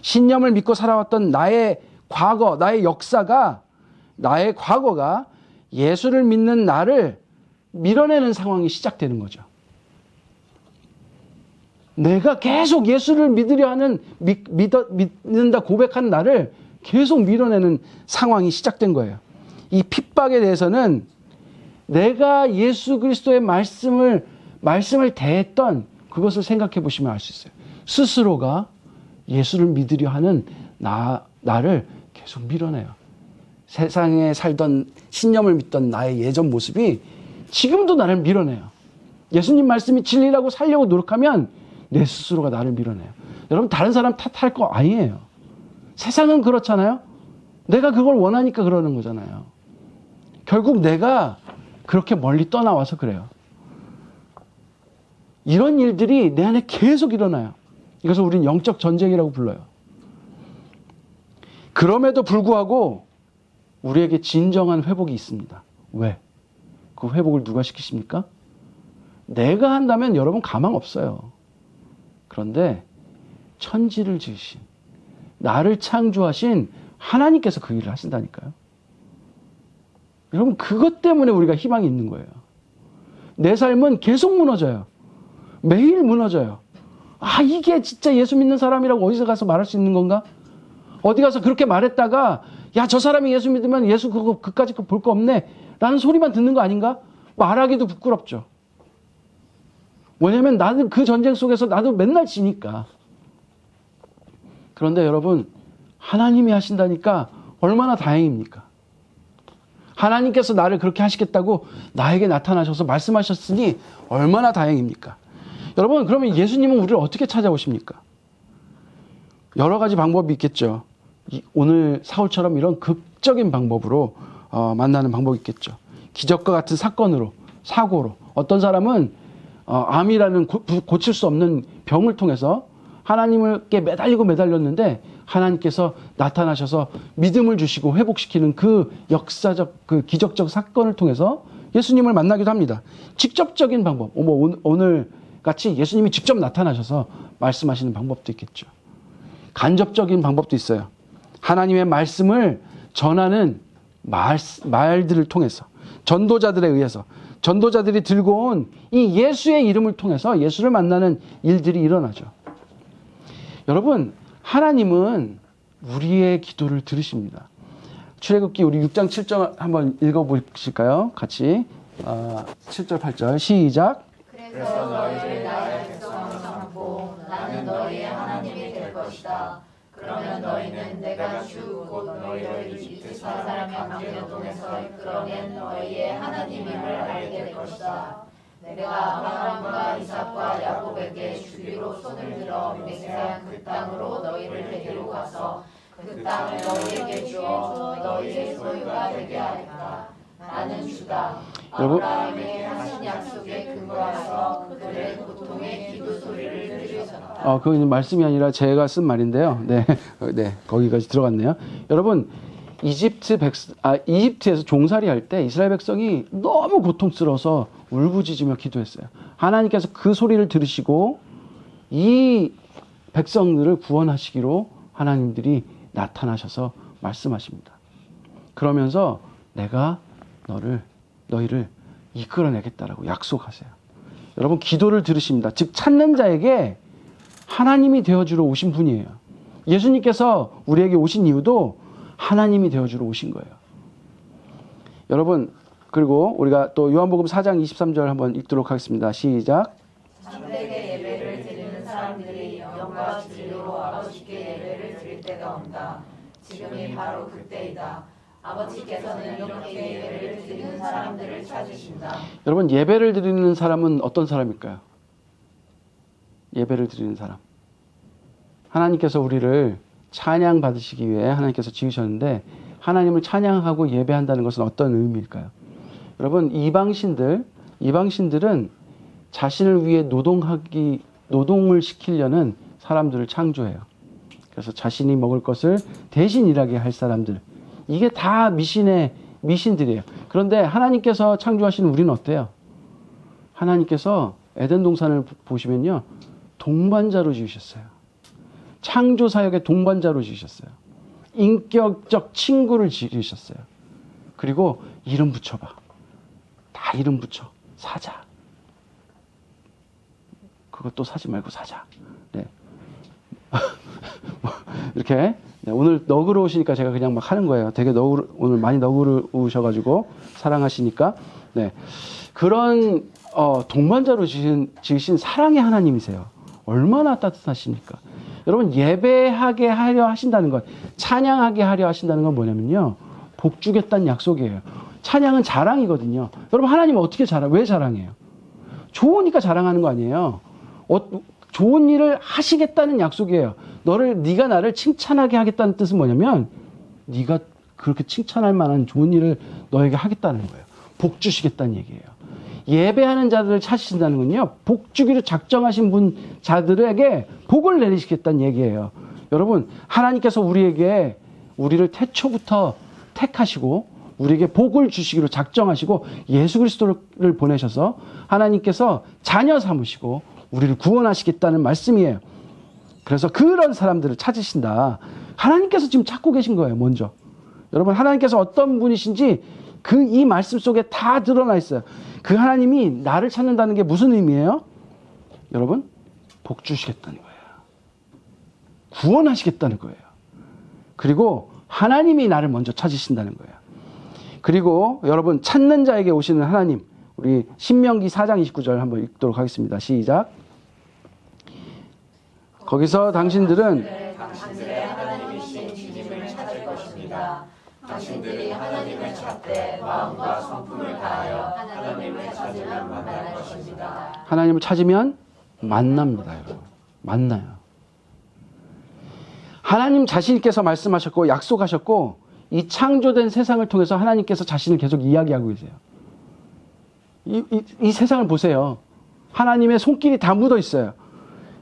신념을 믿고 살아왔던 나의 과거, 나의 역사가, 나의 과거가 예수를 믿는 나를 밀어내는 상황이 시작되는 거죠. 내가 계속 예수를 믿으려 하는, 믿는다 고백하는 나를 계속 밀어내는 상황이 시작된 거예요. 이 핍박에 대해서는 내가 예수 그리스도의 말씀을 대했던 그것을 생각해 보시면 알 수 있어요. 스스로가 예수를 믿으려 하는 나를 계속 밀어내요. 세상에 살던, 신념을 믿던 나의 예전 모습이 지금도 나를 밀어내요. 예수님 말씀이 진리라고 살려고 노력하면 내 스스로가 나를 밀어내요. 여러분, 다른 사람 탓할 거 아니에요. 세상은 그렇잖아요. 내가 그걸 원하니까 그러는 거잖아요. 결국 내가 그렇게 멀리 떠나와서 그래요. 이런 일들이 내 안에 계속 일어나요. 이것을 우리는 영적 전쟁이라고 불러요. 그럼에도 불구하고 우리에게 진정한 회복이 있습니다. 왜? 그 회복을 누가 시키십니까? 내가 한다면 여러분 가망 없어요. 그런데 천지를 지으신, 나를 창조하신 하나님께서 그 일을 하신다니까요. 여러분, 그것 때문에 우리가 희망이 있는 거예요. 내 삶은 계속 무너져요. 매일 무너져요. 아, 이게 진짜 예수 믿는 사람이라고 어디서 가서 말할 수 있는 건가? 어디 가서 그렇게 말했다가, 야, 저 사람이 예수 믿으면 예수 그까짓 거 볼 거 없네 라는 소리만 듣는 거 아닌가? 말하기도 부끄럽죠. 왜냐면 나는 그 전쟁 속에서 나도 맨날 지니까. 그런데 여러분, 하나님이 하신다니까 얼마나 다행입니까? 하나님께서 나를 그렇게 하시겠다고 나에게 나타나셔서 말씀하셨으니 얼마나 다행입니까? 여러분, 그러면 예수님은 우리를 어떻게 찾아오십니까? 여러 가지 방법이 있겠죠. 오늘 사울처럼 이런 극적인 방법으로 만나는 방법이 있겠죠. 기적과 같은 사건으로, 사고로. 어떤 사람은 암이라는 고칠 수 없는 병을 통해서 하나님께 매달렸는데 하나님께서 나타나셔서 믿음을 주시고 회복시키는 그 역사적, 그 기적적 사건을 통해서 예수님을 만나기도 합니다. 직접적인 방법, 오늘 같이 예수님이 직접 나타나셔서 말씀하시는 방법도 있겠죠. 간접적인 방법도 있어요. 하나님의 말씀을 전하는 말들을 통해서, 전도자들에 의해서, 전도자들이 들고 온 이 예수의 이름을 통해서 예수를 만나는 일들이 일어나죠. 여러분, 하나님은 우리의 기도를 들으십니다. 출애굽기 우리 6장 7절 한번 읽어보실까요? 같이 7절 8절 시작. 그래서 너희를 나의 백성으로 삼고 나는 너희의 하나님이 될 것이다. 그러면 너희는 내가 주 곧 너희를 이집트 사람의 강제로 통해서 이끌어낸 너희의 하나님임을 알게 될 것이다. 내가 아브라함과 이삭과 야곱에게 주기로 손을 들어 맹세한 그 땅으로 너희를 데리고 가서 그 땅을 너희에게 주어 너희의 소유가 되게 하겠다. 나는 주다. 아브라함에게 하신 약속에 근거해서 그들의 고통의 기도 소리를 들으셨다. 그건 말씀이 아니라 제가 쓴 말인데요. 네, 거기까지 들어갔네요. 여러분, 이집트에서 종살이 할 때 이스라엘 백성이 너무 고통스러워서 울부짖으며 기도했어요. 하나님께서 그 소리를 들으시고 이 백성들을 구원하시기로 하나님들이 나타나셔서 말씀하십니다. 그러면서 내가 너희를 이끌어내겠다라고 약속하세요. 여러분, 기도를 들으십니다. 즉 찾는 자에게 하나님이 되어주러 오신 분이에요. 예수님께서 우리에게 오신 이유도 하나님이 되어주러 오신 거예요. 여러분, 그리고 우리가 또 요한복음 4장 23절 한번 읽도록 하겠습니다. 시작. 참되게 예배를 드리는 사람들이 영과 진리로 아버지께 예배를 드릴 때가 온다. 지금이 바로 그때이다. 아버지께서는 이렇게 예배를 드리는 사람들을 찾으신다. 여러분, 예배를 드리는 사람은 어떤 사람일까요? 예배를 드리는 사람. 하나님께서 우리를 찬양 받으시기 위해 하나님께서 지으셨는데 하나님을 찬양하고 예배한다는 것은 어떤 의미일까요? 여러분, 이방신들은 자신을 위해 노동을 시키려는 사람들을 창조해요. 그래서 자신이 먹을 것을 대신 일하게 할 사람들. 이게 다 미신들이에요. 그런데 하나님께서 창조하신 우리는 어때요? 하나님께서 에덴 동산을 보시면요, 동반자로 지으셨어요. 창조 사역의 동반자로 지으셨어요. 인격적 친구를 지으셨어요. 그리고 이름 붙여봐. 다 이름 붙여. 사자. 그것도 사지 말고 사자. 네. 이렇게. 네, 오늘 너그러우시니까 제가 그냥 막 하는 거예요. 되게 오늘 많이 너그러우셔가지고 사랑하시니까. 네. 그런 동반자로 지으신 사랑의 하나님이세요. 얼마나 따뜻하십니까? 여러분, 예배하게 하려 하신다는 것, 찬양하게 하려 하신다는 건 뭐냐면요, 복 주겠다는 약속이에요. 찬양은 자랑이거든요. 여러분, 하나님은 어떻게 왜 자랑해요? 좋으니까 자랑하는 거 아니에요. 좋은 일을 하시겠다는 약속이에요. 네가 나를 칭찬하게 하겠다는 뜻은 뭐냐면 네가 그렇게 칭찬할 만한 좋은 일을 너에게 하겠다는 거예요. 복 주시겠다는 얘기예요. 예배하는 자들을 찾으신다는 건요, 복 주기로 작정하신 자들에게 복을 내리시겠다는 얘기예요. 여러분, 하나님께서 우리를 태초부터 택하시고 우리에게 복을 주시기로 작정하시고 예수 그리스도를 보내셔서 하나님께서 자녀 삼으시고 우리를 구원하시겠다는 말씀이에요. 그래서 그런 사람들을 찾으신다. 하나님께서 지금 찾고 계신 거예요, 먼저. 여러분, 하나님께서 어떤 분이신지 이 말씀 속에 다 드러나 있어요. 그 하나님이 나를 찾는다는 게 무슨 의미예요? 여러분, 복 주시겠다는 거예요. 구원하시겠다는 거예요. 그리고 하나님이 나를 먼저 찾으신다는 거예요. 그리고 여러분, 찾는 자에게 오시는 하나님, 우리 신명기 4장 29절 한번 읽도록 하겠습니다. 시작. 거기서 당신들은 당신들의 하나님이신 주님을 찾을 것입니다. 당신들이 하나님을 찾되 마음과 성품을 다하여 하나님을 찾으면 만날 것입니다. 하나님을 찾으면 만납니다, 여러분. 만나요. 하나님 자신께서 말씀하셨고 약속하셨고 이 창조된 세상을 통해서 하나님께서 자신을 계속 이야기하고 계세요. 이 세상을 보세요. 하나님의 손길이 다 묻어 있어요.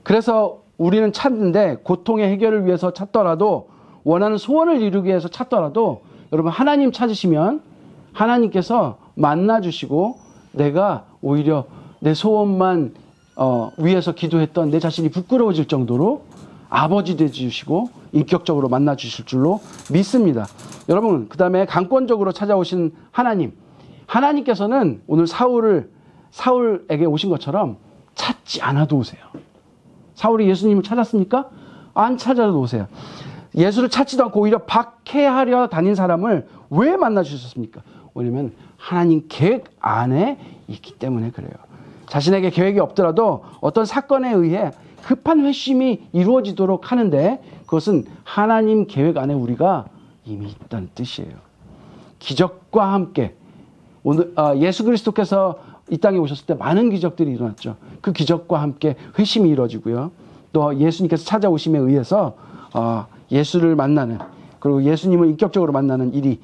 그래서 우리는 찾는데 고통의 해결을 위해서 찾더라도 원하는 소원을 이루기 위해서 찾더라도 여러분, 하나님 찾으시면 하나님께서 만나주시고 내가 오히려 내 소원만 위해서 기도했던 내 자신이 부끄러워질 정도로 아버지 되주시고 인격적으로 만나 주실 줄로 믿습니다. 여러분, 그 다음에 강권적으로 찾아오신 하나님. 하나님께서는 오늘 사울에게 오신 것처럼 찾지 않아도 오세요. 사울이 예수님을 찾았습니까? 안 찾아도 오세요. 예수를 찾지도 않고 오히려 박해하려 다닌 사람을 왜 만나 주셨습니까? 왜냐면 하나님 계획 안에 있기 때문에 그래요. 자신에게 계획이 없더라도 어떤 사건에 의해 급한 회심이 이루어지도록 하는데 그것은 하나님 계획 안에 우리가 이미 있다는 뜻이에요. 기적과 함께 오늘 예수 그리스도께서 이 땅에 오셨을 때 많은 기적들이 일어났죠. 그 기적과 함께 회심이 이루어지고요. 또 예수님께서 찾아오심에 의해서 예수를 만나는, 그리고 예수님을 인격적으로 만나는 일이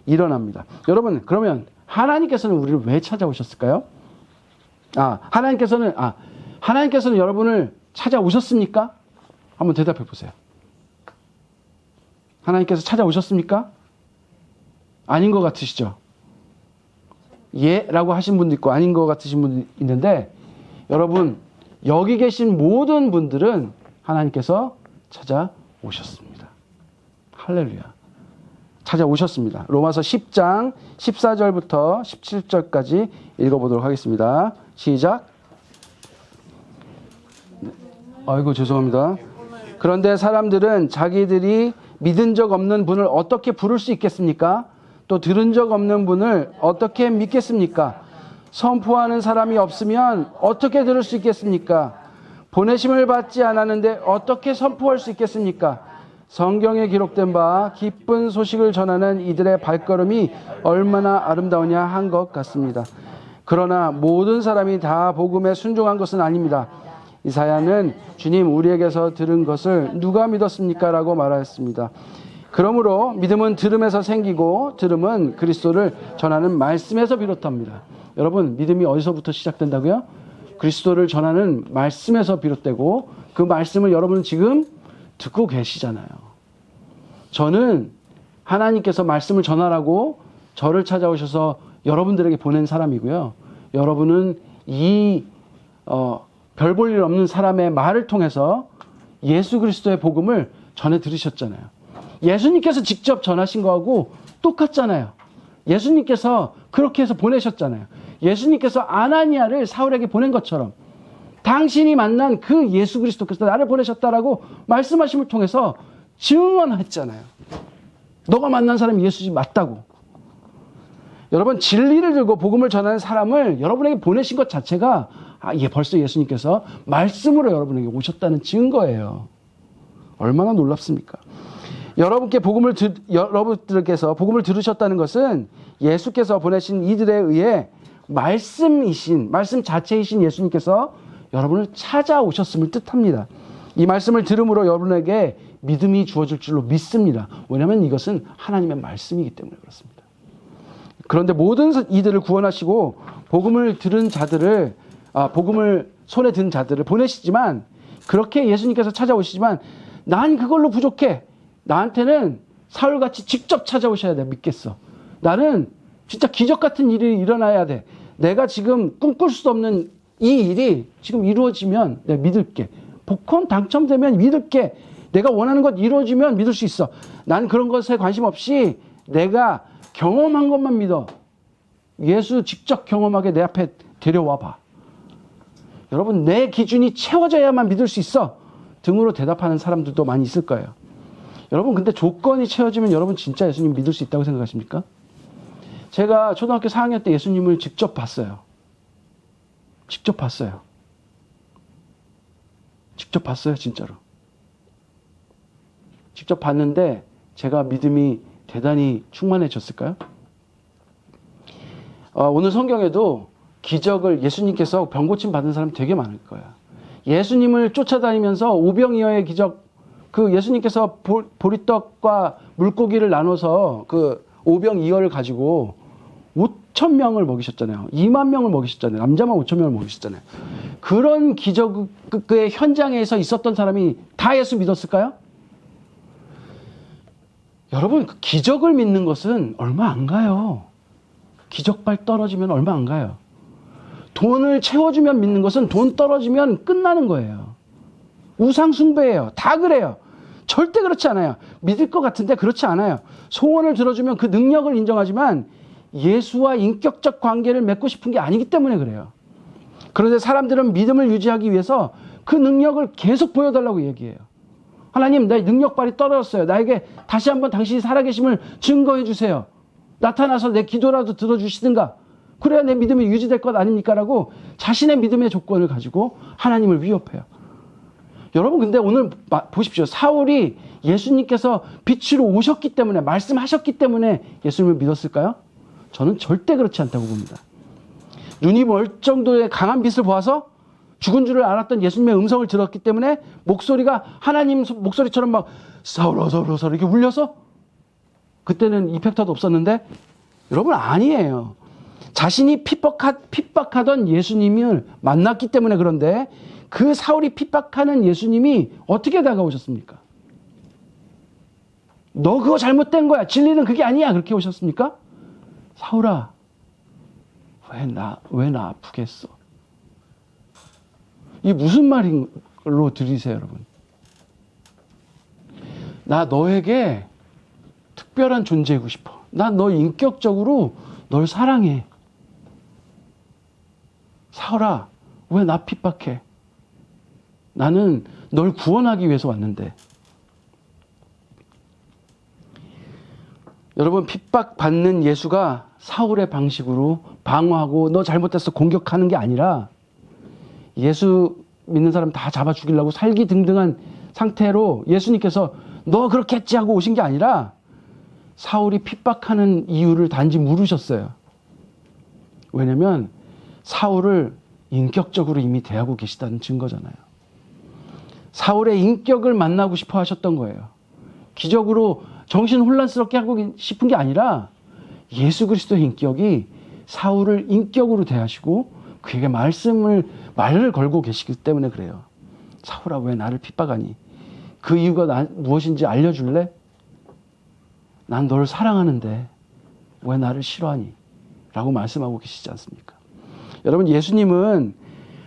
일어납니다. 여러분, 그러면 하나님께서는 우리를 왜 찾아오셨을까요? 하나님께서는 여러분을 찾아오셨습니까? 한번 대답해 보세요. 하나님께서 찾아오셨습니까? 아닌 것 같으시죠? 예 라고 하신 분도 있고 아닌 것 같으신 분도 있는데, 여러분, 여기 계신 모든 분들은 하나님께서 찾아오셨습니다. 할렐루야. 찾아오셨습니다. 로마서 10장 14절부터 17절까지 읽어보도록 하겠습니다. 시작. 아이고, 죄송합니다. 그런데 사람들은 자기들이 믿은 적 없는 분을 어떻게 부를 수 있겠습니까? 또 들은 적 없는 분을 어떻게 믿겠습니까? 선포하는 사람이 없으면 어떻게 들을 수 있겠습니까? 보내심을 받지 않았는데 어떻게 선포할 수 있겠습니까? 성경에 기록된 바 기쁜 소식을 전하는 이들의 발걸음이 얼마나 아름다우냐 한 것 같습니다. 그러나 모든 사람이 다 복음에 순종한 것은 아닙니다. 이사야는 주님, 우리에게서 들은 것을 누가 믿었습니까? 라고 말하였습니다. 그러므로 믿음은 들음에서 생기고 들음은 그리스도를 전하는 말씀에서 비롯합니다. 여러분, 믿음이 어디서부터 시작된다고요? 그리스도를 전하는 말씀에서 비롯되고, 그 말씀을 여러분은 지금 듣고 계시잖아요. 저는 하나님께서 말씀을 전하라고 저를 찾아오셔서 여러분들에게 보낸 사람이고요. 여러분은 이 별 볼 일 없는 사람의 말을 통해서 예수 그리스도의 복음을 전해 들으셨잖아요. 예수님께서 직접 전하신 거하고 똑같잖아요. 예수님께서 그렇게 해서 보내셨잖아요. 예수님께서 아나니아를 사울에게 보낸 것처럼 당신이 만난 그 예수 그리스도께서 나를 보내셨다라고 말씀하심을 통해서 증언했잖아요. 너가 만난 사람이 예수지 맞다고. 여러분, 진리를 들고 복음을 전하는 사람을 여러분에게 보내신 것 자체가 벌써 예수님께서 말씀으로 여러분에게 오셨다는 증거예요. 얼마나 놀랍습니까? 여러분들께서 복음을 들으셨다는 것은 예수께서 보내신 이들에 의해 말씀 자체이신 예수님께서 여러분을 찾아오셨음을 뜻합니다. 이 말씀을 들음으로 여러분에게 믿음이 주어질 줄로 믿습니다. 왜냐하면 이것은 하나님의 말씀이기 때문에 그렇습니다. 그런데 모든 이들을 구원하시고 복음을 손에 든 자들을 보내시지만, 그렇게 예수님께서 찾아오시지만 난 그걸로 부족해. 나한테는 사울같이 직접 찾아오셔야 돼. 믿겠어. 나는 진짜 기적 같은 일이 일어나야 돼. 내가 지금 꿈꿀 수 없는 이 일이 지금 이루어지면 내가 믿을게. 복권 당첨되면 믿을게. 내가 원하는 것 이루어지면 믿을 수 있어. 난 그런 것에 관심 없이 내가 경험한 것만 믿어. 예수 직접 경험하게 내 앞에 데려와 봐. 여러분, 내 기준이 채워져야만 믿을 수 있어. 등으로 대답하는 사람들도 많이 있을 거예요. 여러분, 근데 조건이 채워지면 여러분 진짜 예수님 믿을 수 있다고 생각하십니까? 제가 초등학교 4학년 때 예수님을 직접 봤어요. 직접 봤어요, 진짜로. 직접 봤는데 제가 믿음이 대단히 충만해졌을까요? 오늘 성경에도 기적을 예수님께서 병 고침 받은 사람 되게 많을 거야. 예수님을 쫓아다니면서 오병이어의 기적, 그 예수님께서 보리떡과 물고기를 나눠서 그 오병이어를 가지고 5,000명을 먹이셨잖아요. 2만 명을 먹이셨잖아요. 남자만 5,000명을 먹이셨잖아요. 그런 기적의 현장에서 있었던 사람이 다 예수 믿었을까요? 여러분, 그 기적을 믿는 것은 얼마 안 가요. 기적발 떨어지면 얼마 안 가요. 돈을 채워주면 믿는 것은 돈 떨어지면 끝나는 거예요. 우상 숭배예요. 다 그래요. 절대 그렇지 않아요. 믿을 것 같은데 그렇지 않아요. 소원을 들어주면 그 능력을 인정하지만 예수와 인격적 관계를 맺고 싶은 게 아니기 때문에 그래요. 그런데 사람들은 믿음을 유지하기 위해서 그 능력을 계속 보여달라고 얘기해요. 하나님, 내 능력 발이 떨어졌어요. 나에게 다시 한번 당신이 살아계심을 증거해 주세요. 나타나서 내 기도라도 들어주시든가. 그래야 내 믿음이 유지될 것 아닙니까? 라고 자신의 믿음의 조건을 가지고 하나님을 위협해요. 여러분, 근데 오늘 보십시오. 사울이 예수님께서 빛으로 오셨기 때문에, 말씀하셨기 때문에 예수님을 믿었을까요? 저는 절대 그렇지 않다고 봅니다. 눈이 멀 정도의 강한 빛을 보아서 죽은 줄을 알았던 예수님의 음성을 들었기 때문에 목소리가 하나님 목소리처럼 막 사울아 사울아 사울아 이렇게 울려서 그때는 이펙터도 없었는데, 여러분 아니에요. 자신이 핍박하던 예수님을 만났기 때문에. 그런데 그 사울이 핍박하는 예수님이 어떻게 다가오셨습니까? 너 그거 잘못된 거야. 진리는 그게 아니야. 그렇게 오셨습니까? 사울아, 왜 나 아프게 했어? 이게 무슨 말로 들리세요, 여러분? 나 너에게 특별한 존재이고 싶어. 나 너 인격적으로 널 사랑해. 사울아, 왜 나 핍박해? 나는 널 구원하기 위해서 왔는데. 여러분, 핍박받는 예수가 사울의 방식으로 방어하고 너 잘못했어 공격하는 게 아니라, 예수 믿는 사람 다 잡아 죽이려고 살기등등한 상태로 예수님께서 너 그렇게 했지 하고 오신 게 아니라 사울이 핍박하는 이유를 단지 물으셨어요. 왜냐면 사울을 인격적으로 이미 대하고 계시다는 증거잖아요. 사울의 인격을 만나고 싶어 하셨던 거예요. 기적으로 정신혼란스럽게 하고 싶은 게 아니라 예수 그리스도의 인격이 사울을 인격으로 대하시고 그에게 말을 걸고 계시기 때문에 그래요. 사울아, 왜 나를 핍박하니? 그 이유가 무엇인지 알려줄래? 난 너를 사랑하는데 왜 나를 싫어하니? 라고 말씀하고 계시지 않습니까? 여러분, 예수님은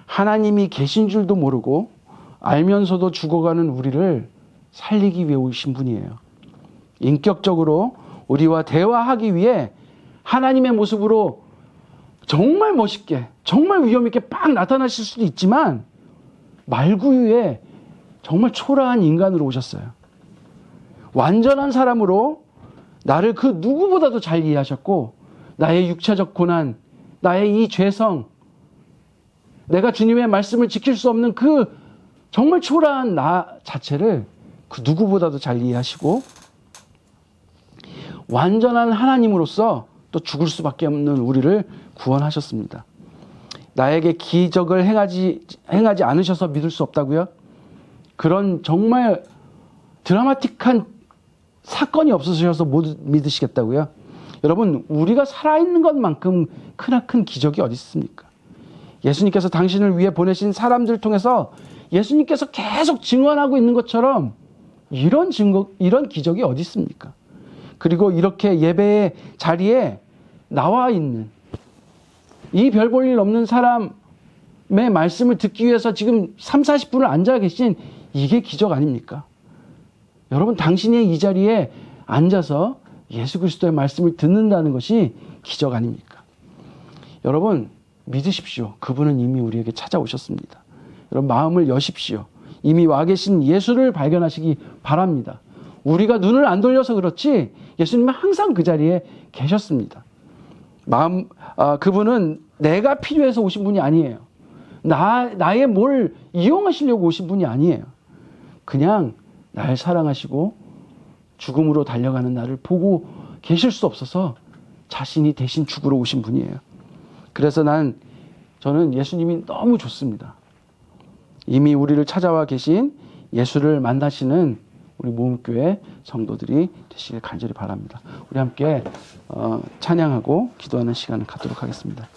하나님이 계신 줄도 모르고 알면서도 죽어가는 우리를 살리기 위해 오신 분이에요. 인격적으로 우리와 대화하기 위해 하나님의 모습으로 정말 멋있게, 정말 위험 있게 빡 나타나실 수도 있지만 말구유에 정말 초라한 인간으로 오셨어요. 완전한 사람으로 나를 그 누구보다도 잘 이해하셨고, 나의 육체적 고난, 나의 이 죄성, 내가 주님의 말씀을 지킬 수 없는 그 정말 초라한 나 자체를 그 누구보다도 잘 이해하시고, 완전한 하나님으로서 또 죽을 수밖에 없는 우리를 구원하셨습니다. 나에게 기적을 행하지 않으셔서 믿을 수 없다고요? 그런 정말 드라마틱한 사건이 없으셔서 못 믿으시겠다고요? 여러분, 우리가 살아있는 것만큼 크나큰 기적이 어디 있습니까? 예수님께서 당신을 위해 보내신 사람들 통해서 예수님께서 계속 증언하고 있는 것처럼 이런 기적이 어디 있습니까? 그리고 이렇게 예배의 자리에 나와 있는 이 별 볼 일 없는 사람의 말씀을 듣기 위해서 지금 30-40분을 앉아 계신 이게 기적 아닙니까? 여러분, 당신이 이 자리에 앉아서 예수 그리스도의 말씀을 듣는다는 것이 기적 아닙니까? 여러분, 믿으십시오. 그분은 이미 우리에게 찾아오셨습니다. 여러분, 마음을 여십시오. 이미 와 계신 예수를 발견하시기 바랍니다. 우리가 눈을 안 돌려서 그렇지 예수님은 항상 그 자리에 계셨습니다. 그분은 내가 필요해서 오신 분이 아니에요. 나의 뭘 이용하시려고 오신 분이 아니에요. 그냥 날 사랑하시고 죽음으로 달려가는 나를 보고 계실 수 없어서 자신이 대신 죽으러 오신 분이에요. 그래서 저는 예수님이 너무 좋습니다. 이미 우리를 찾아와 계신 예수를 만나시는 우리 모음교회 성도들이 되시길 간절히 바랍니다. 우리 함께 찬양하고 기도하는 시간을 갖도록 하겠습니다.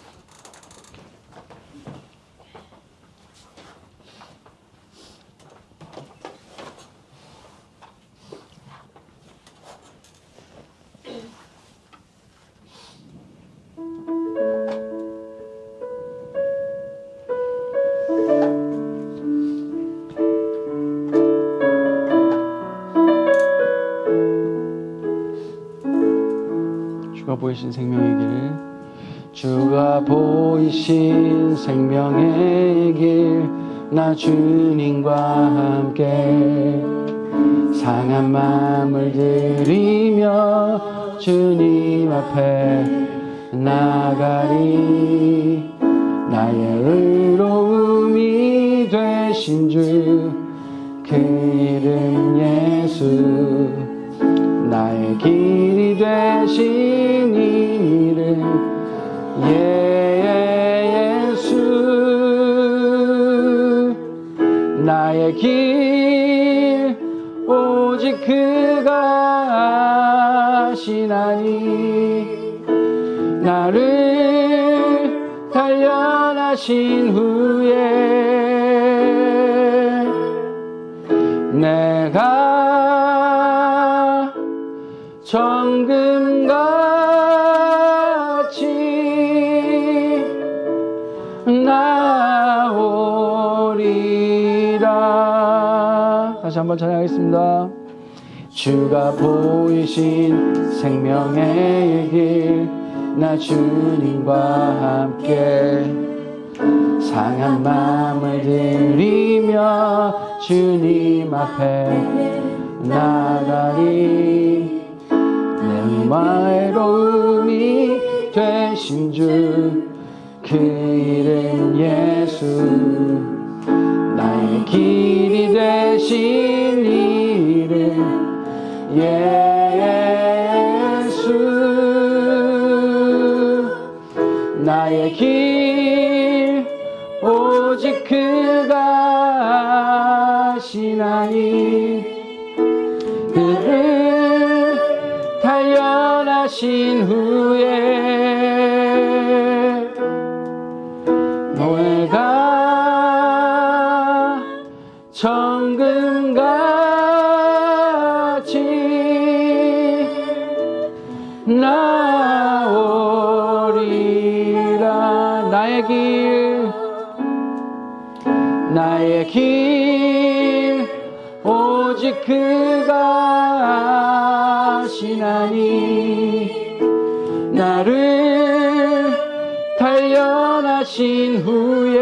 보이신 생명의 길, 주가 보이신 생명의 길, 나 주님과 함께 상한 마음을 들이며 주님 앞에 나가리. 나의 의로움이 되신 주, 그 이름 예수. 나의 길이 되신 이 이름 예수. 나의 길 오직 그가 아시나니. 나를 단련하신 후에 내가 정금같이 나오리라. 다시 한번 찬양하겠습니다. 주가 보이신 생명의 길, 나 주님과 함께 상한 마음을 들이며 주님 앞에 나가리. 내 의로움이 되신 주, 그 이름 예수. 나의 길이 되신 이름 예수. 나의 길 오직 그가 아시나니. 그를 단련하신 후에 내가 정금같이 나오리라. 나의 길 오직 그가 아시나니. 나를 단련하신 후에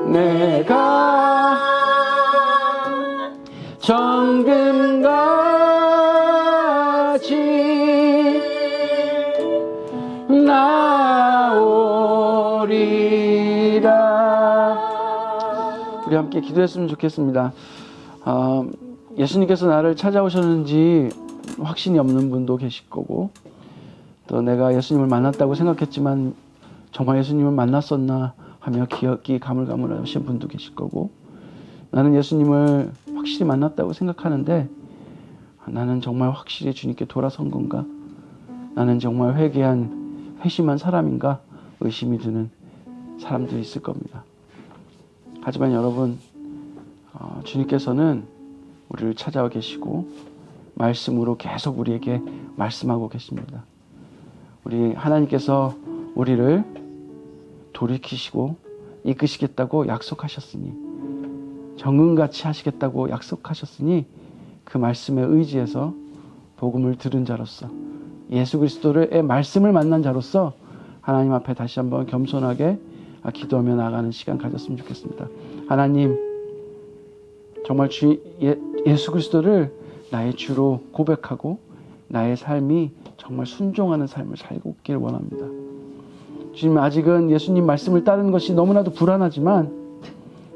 내가 정금같이 나오리라. 우리 함께 기도했으면 좋겠습니다. 예수님께서 나를 찾아오셨는지 확신이 없는 분도 계실 거고, 또 내가 예수님을 만났다고 생각했지만 정말 예수님을 만났었나 하며 기억이 가물가물하신 분도 계실 거고, 나는 예수님을 확실히 만났다고 생각하는데 나는 정말 확실히 주님께 돌아선 건가? 나는 정말 회심한 사람인가? 의심이 드는 사람들이 있을 겁니다. 하지만 여러분, 주님께서는 우리를 찾아와 계시고 말씀으로 계속 우리에게 말씀하고 계십니다. 우리 하나님께서 우리를 돌이키시고 이끄시겠다고 약속하셨으니, 정금같이 하시겠다고 약속하셨으니, 그 말씀에 의지해서 복음을 들은 자로서, 예수 그리스도의 말씀을 만난 자로서 하나님 앞에 다시 한번 겸손하게 기도하며 나가는 시간 가졌으면 좋겠습니다. 하나님, 정말 예수 그리스도를 나의 주로 고백하고 나의 삶이 정말 순종하는 삶을 살고 있기를 원합니다. 주님, 아직은 예수님 말씀을 따르는 것이 너무나도 불안하지만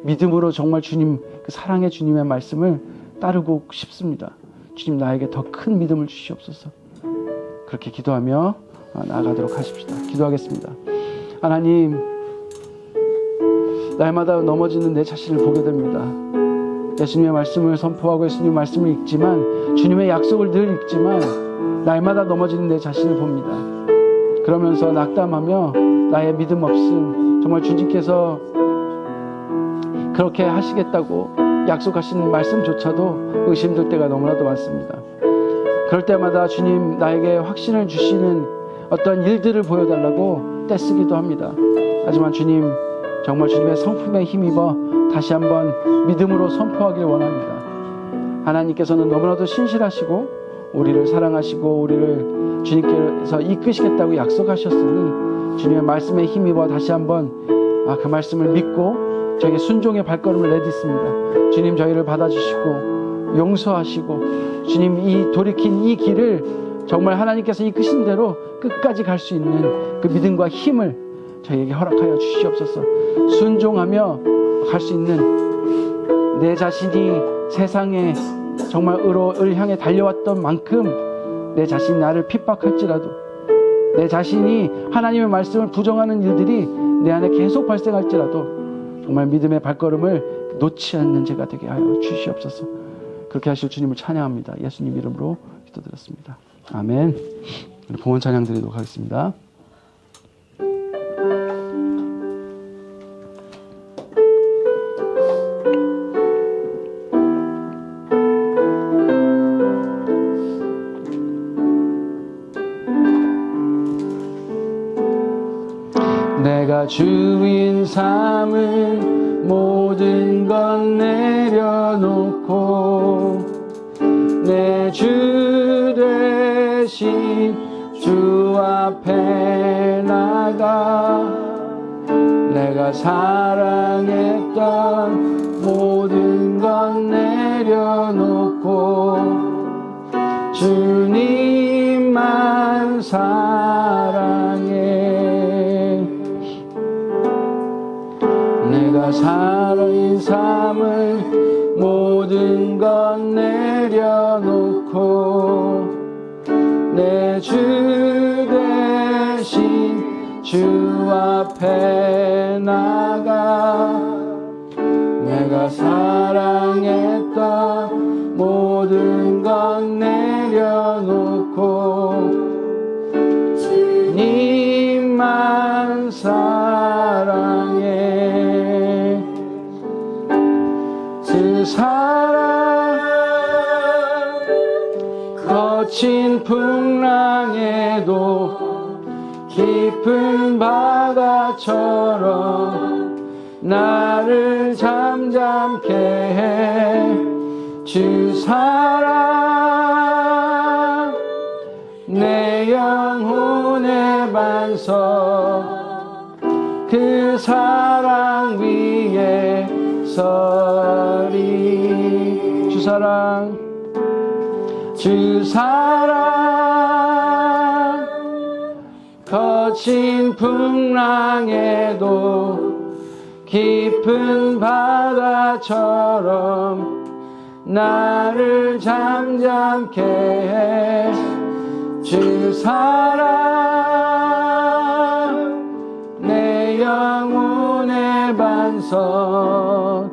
믿음으로 정말 주님, 그 사랑의 주님의 말씀을 따르고 싶습니다. 주님, 나에게 더 큰 믿음을 주시옵소서. 그렇게 기도하며 나아가도록 하십시다. 기도하겠습니다. 하나님, 날마다 넘어지는 내 자신을 보게 됩니다. 예수님의 말씀을 선포하고 예수님의 말씀을 읽지만, 주님의 약속을 늘 읽지만 날마다 넘어지는 내 자신을 봅니다. 그러면서 낙담하며 나의 믿음 없음, 정말 주님께서 그렇게 하시겠다고 약속하신 말씀조차도 의심될 때가 너무나도 많습니다. 그럴 때마다 주님, 나에게 확신을 주시는 어떤 일들을 보여달라고 떼쓰기도 합니다. 하지만 주님, 정말 주님의 성품에 힘입어 다시 한번 믿음으로 선포하길 원합니다. 하나님께서는 너무나도 신실하시고 우리를 사랑하시고 우리를 주님께서 이끄시겠다고 약속하셨으니 주님의 말씀에 힘입어 다시 한번 그 말씀을 믿고 저에게 순종의 발걸음을 내딛습니다. 주님 저희를 받아주시고 용서하시고 주님 이 돌이킨 이 길을 정말 하나님께서 이끄신 대로 끝까지 갈 수 있는 그 믿음과 힘을 저희에게 허락하여 주시옵소서. 순종하며 갈 수 있는 내 자신이 세상에 정말 을 향해 달려왔던 만큼 내 자신이 나를 핍박할지라도 내 자신이 하나님의 말씀을 부정하는 일들이 내 안에 계속 발생할지라도 정말 믿음의 발걸음을 놓지 않는 제가 되게 하여 주시옵소서. 그렇게 하실 주님을 찬양합니다. 예수님 이름으로 기도드렸습니다. 아멘. 우리 봉헌 찬양 드리도록 하겠습니다. 내가 주인 삼은 모든 건 내려놓고 내 주 대신 주 앞에 나가 내가 사랑했던 모든 건 내려놓고 주님만 사랑해. 내가 살아인 삶을 모든 건 내려놓고 내 주 대신 주 앞에 나가 내가 사랑했던 모든 건 내려놓고 주님만 사랑해. 그 사랑 거친 풍랑에도 깊은 바다처럼 나를 잠잠케 해. 주 사랑 내 영혼의 반석 그 사랑 위에 서리. 주 사랑 거친 풍랑에도 깊은 바다처럼 나를 잠잠케 해. 주 사랑 내 영혼의 반석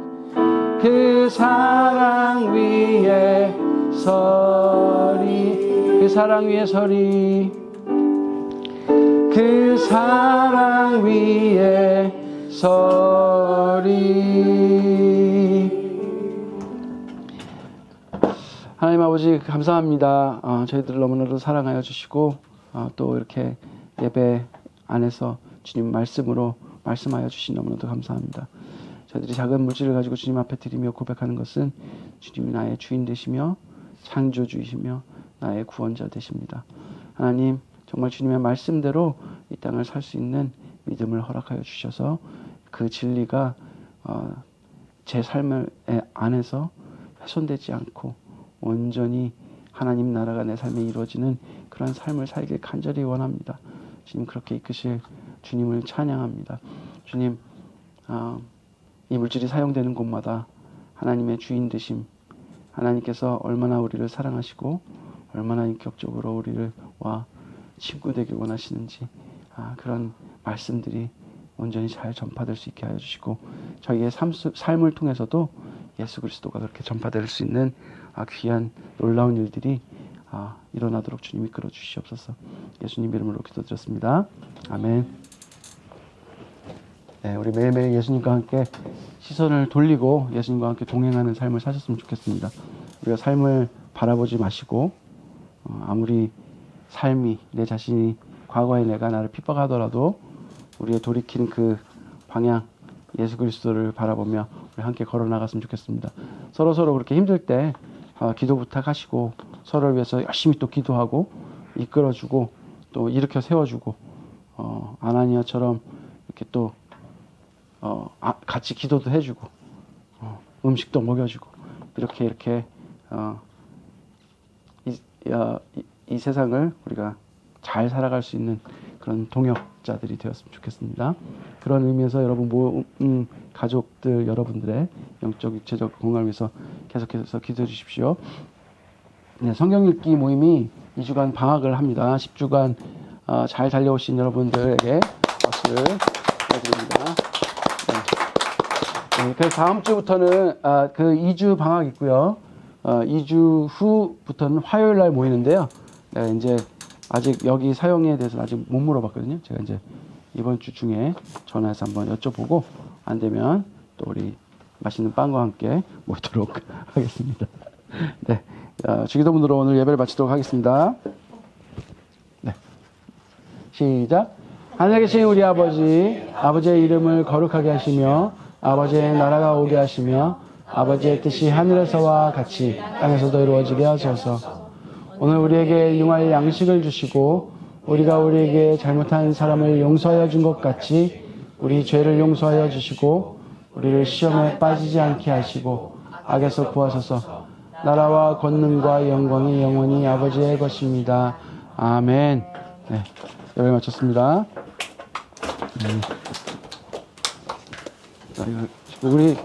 그 사랑 위에 서리. 그 사랑 위에 서리. 그 사랑 위에 서리. 하나님 아버지 감사합니다. 저희들을 너무나도 사랑하여 주시고 또 이렇게 예배 안에서 주님 말씀으로 말씀하여 주신 너무나도 감사합니다. 저희들이 작은 물질을 가지고 주님 앞에 드리며 고백하는 것은 주님이 나의 주인 되시며 창조주이시며 나의 구원자 되십니다. 하나님 정말 주님의 말씀대로 이 땅을 살 수 있는 믿음을 허락하여 주셔서 그 진리가 제 삶 안에서 훼손되지 않고 온전히 하나님 나라가 내 삶에 이루어지는 그런 삶을 살길 간절히 원합니다. 주님 그렇게 이끄실 주님을 찬양합니다. 주님 이 물질이 사용되는 곳마다 하나님의 주인 되심, 하나님께서 얼마나 우리를 사랑하시고 얼마나 인격적으로 우리를 친구 되길 원하시는지 그런 말씀들이 온전히 잘 전파될 수 있게 하여 주시고 저희의 삶을 통해서도 예수 그리스도가 그렇게 전파될 수 있는 귀한 놀라운 일들이 일어나도록 주님 이끌어 주시옵소서. 예수님 이름으로 기도드렸습니다. 아멘. 네, 우리 매일매일 예수님과 함께 시선을 돌리고 예수님과 함께 동행하는 삶을 사셨으면 좋겠습니다. 우리가 삶을 바라보지 마시고 아무리 삶이 내 자신이 과거에 내가 나를 핍박하더라도 우리의 돌이킨 그 방향 예수 그리스도를 바라보며 우리 함께 걸어 나갔으면 좋겠습니다. 서로 그렇게 힘들 때 기도 부탁하시고 서로를 위해서 열심히 또 기도하고 이끌어주고 또 일으켜 세워주고 아나니아처럼 이렇게 또 같이 기도도 해주고 음식도 먹여주고 이렇게 이 세상을 우리가 잘 살아갈 수 있는 그런 동역자들이 되었으면 좋겠습니다. 그런 의미에서 여러분 가족들 여러분들의 영적 육체적 건강을 위해서 계속해서 기도해 주십시오. 네, 성경 읽기 모임이 2주간 방학을 합니다. 10주간 잘 달려오신 여러분들에게 박수를 드립니다. 네, 그래서 다음 주부터는 그 2주 방학 있고요. 2주 후부터는 화요일 날 모이는데요. 네, 이제 아직 여기 사용에 대해서 아직 못 물어봤거든요. 제가 이제 이번 주 중에 전화해서 한번 여쭤보고 안 되면 또 우리 맛있는 빵과 함께 모이도록 하겠습니다. 네, 주기도문으로 오늘 예배를 마치도록 하겠습니다. 네, 시작. 하늘에 계신 우리 아버지, 아버지의 이름을 거룩하게 하시며 아버지의 나라가 오게 하시며 아버지의 뜻이 하늘에서와 같이 땅에서도 이루어지게 하소서. 오늘 우리에게 일용할 양식을 주시고 우리가 우리에게 잘못한 사람을 용서하여 준 것 같이 우리 죄를 용서하여 주시고 우리를 시험에 빠지지 않게 하시고 악에서 구하소서. 나라와 권능과 영광이 영원히 아버지의 것입니다. 아멘. 네, 예배 마쳤습니다. 우리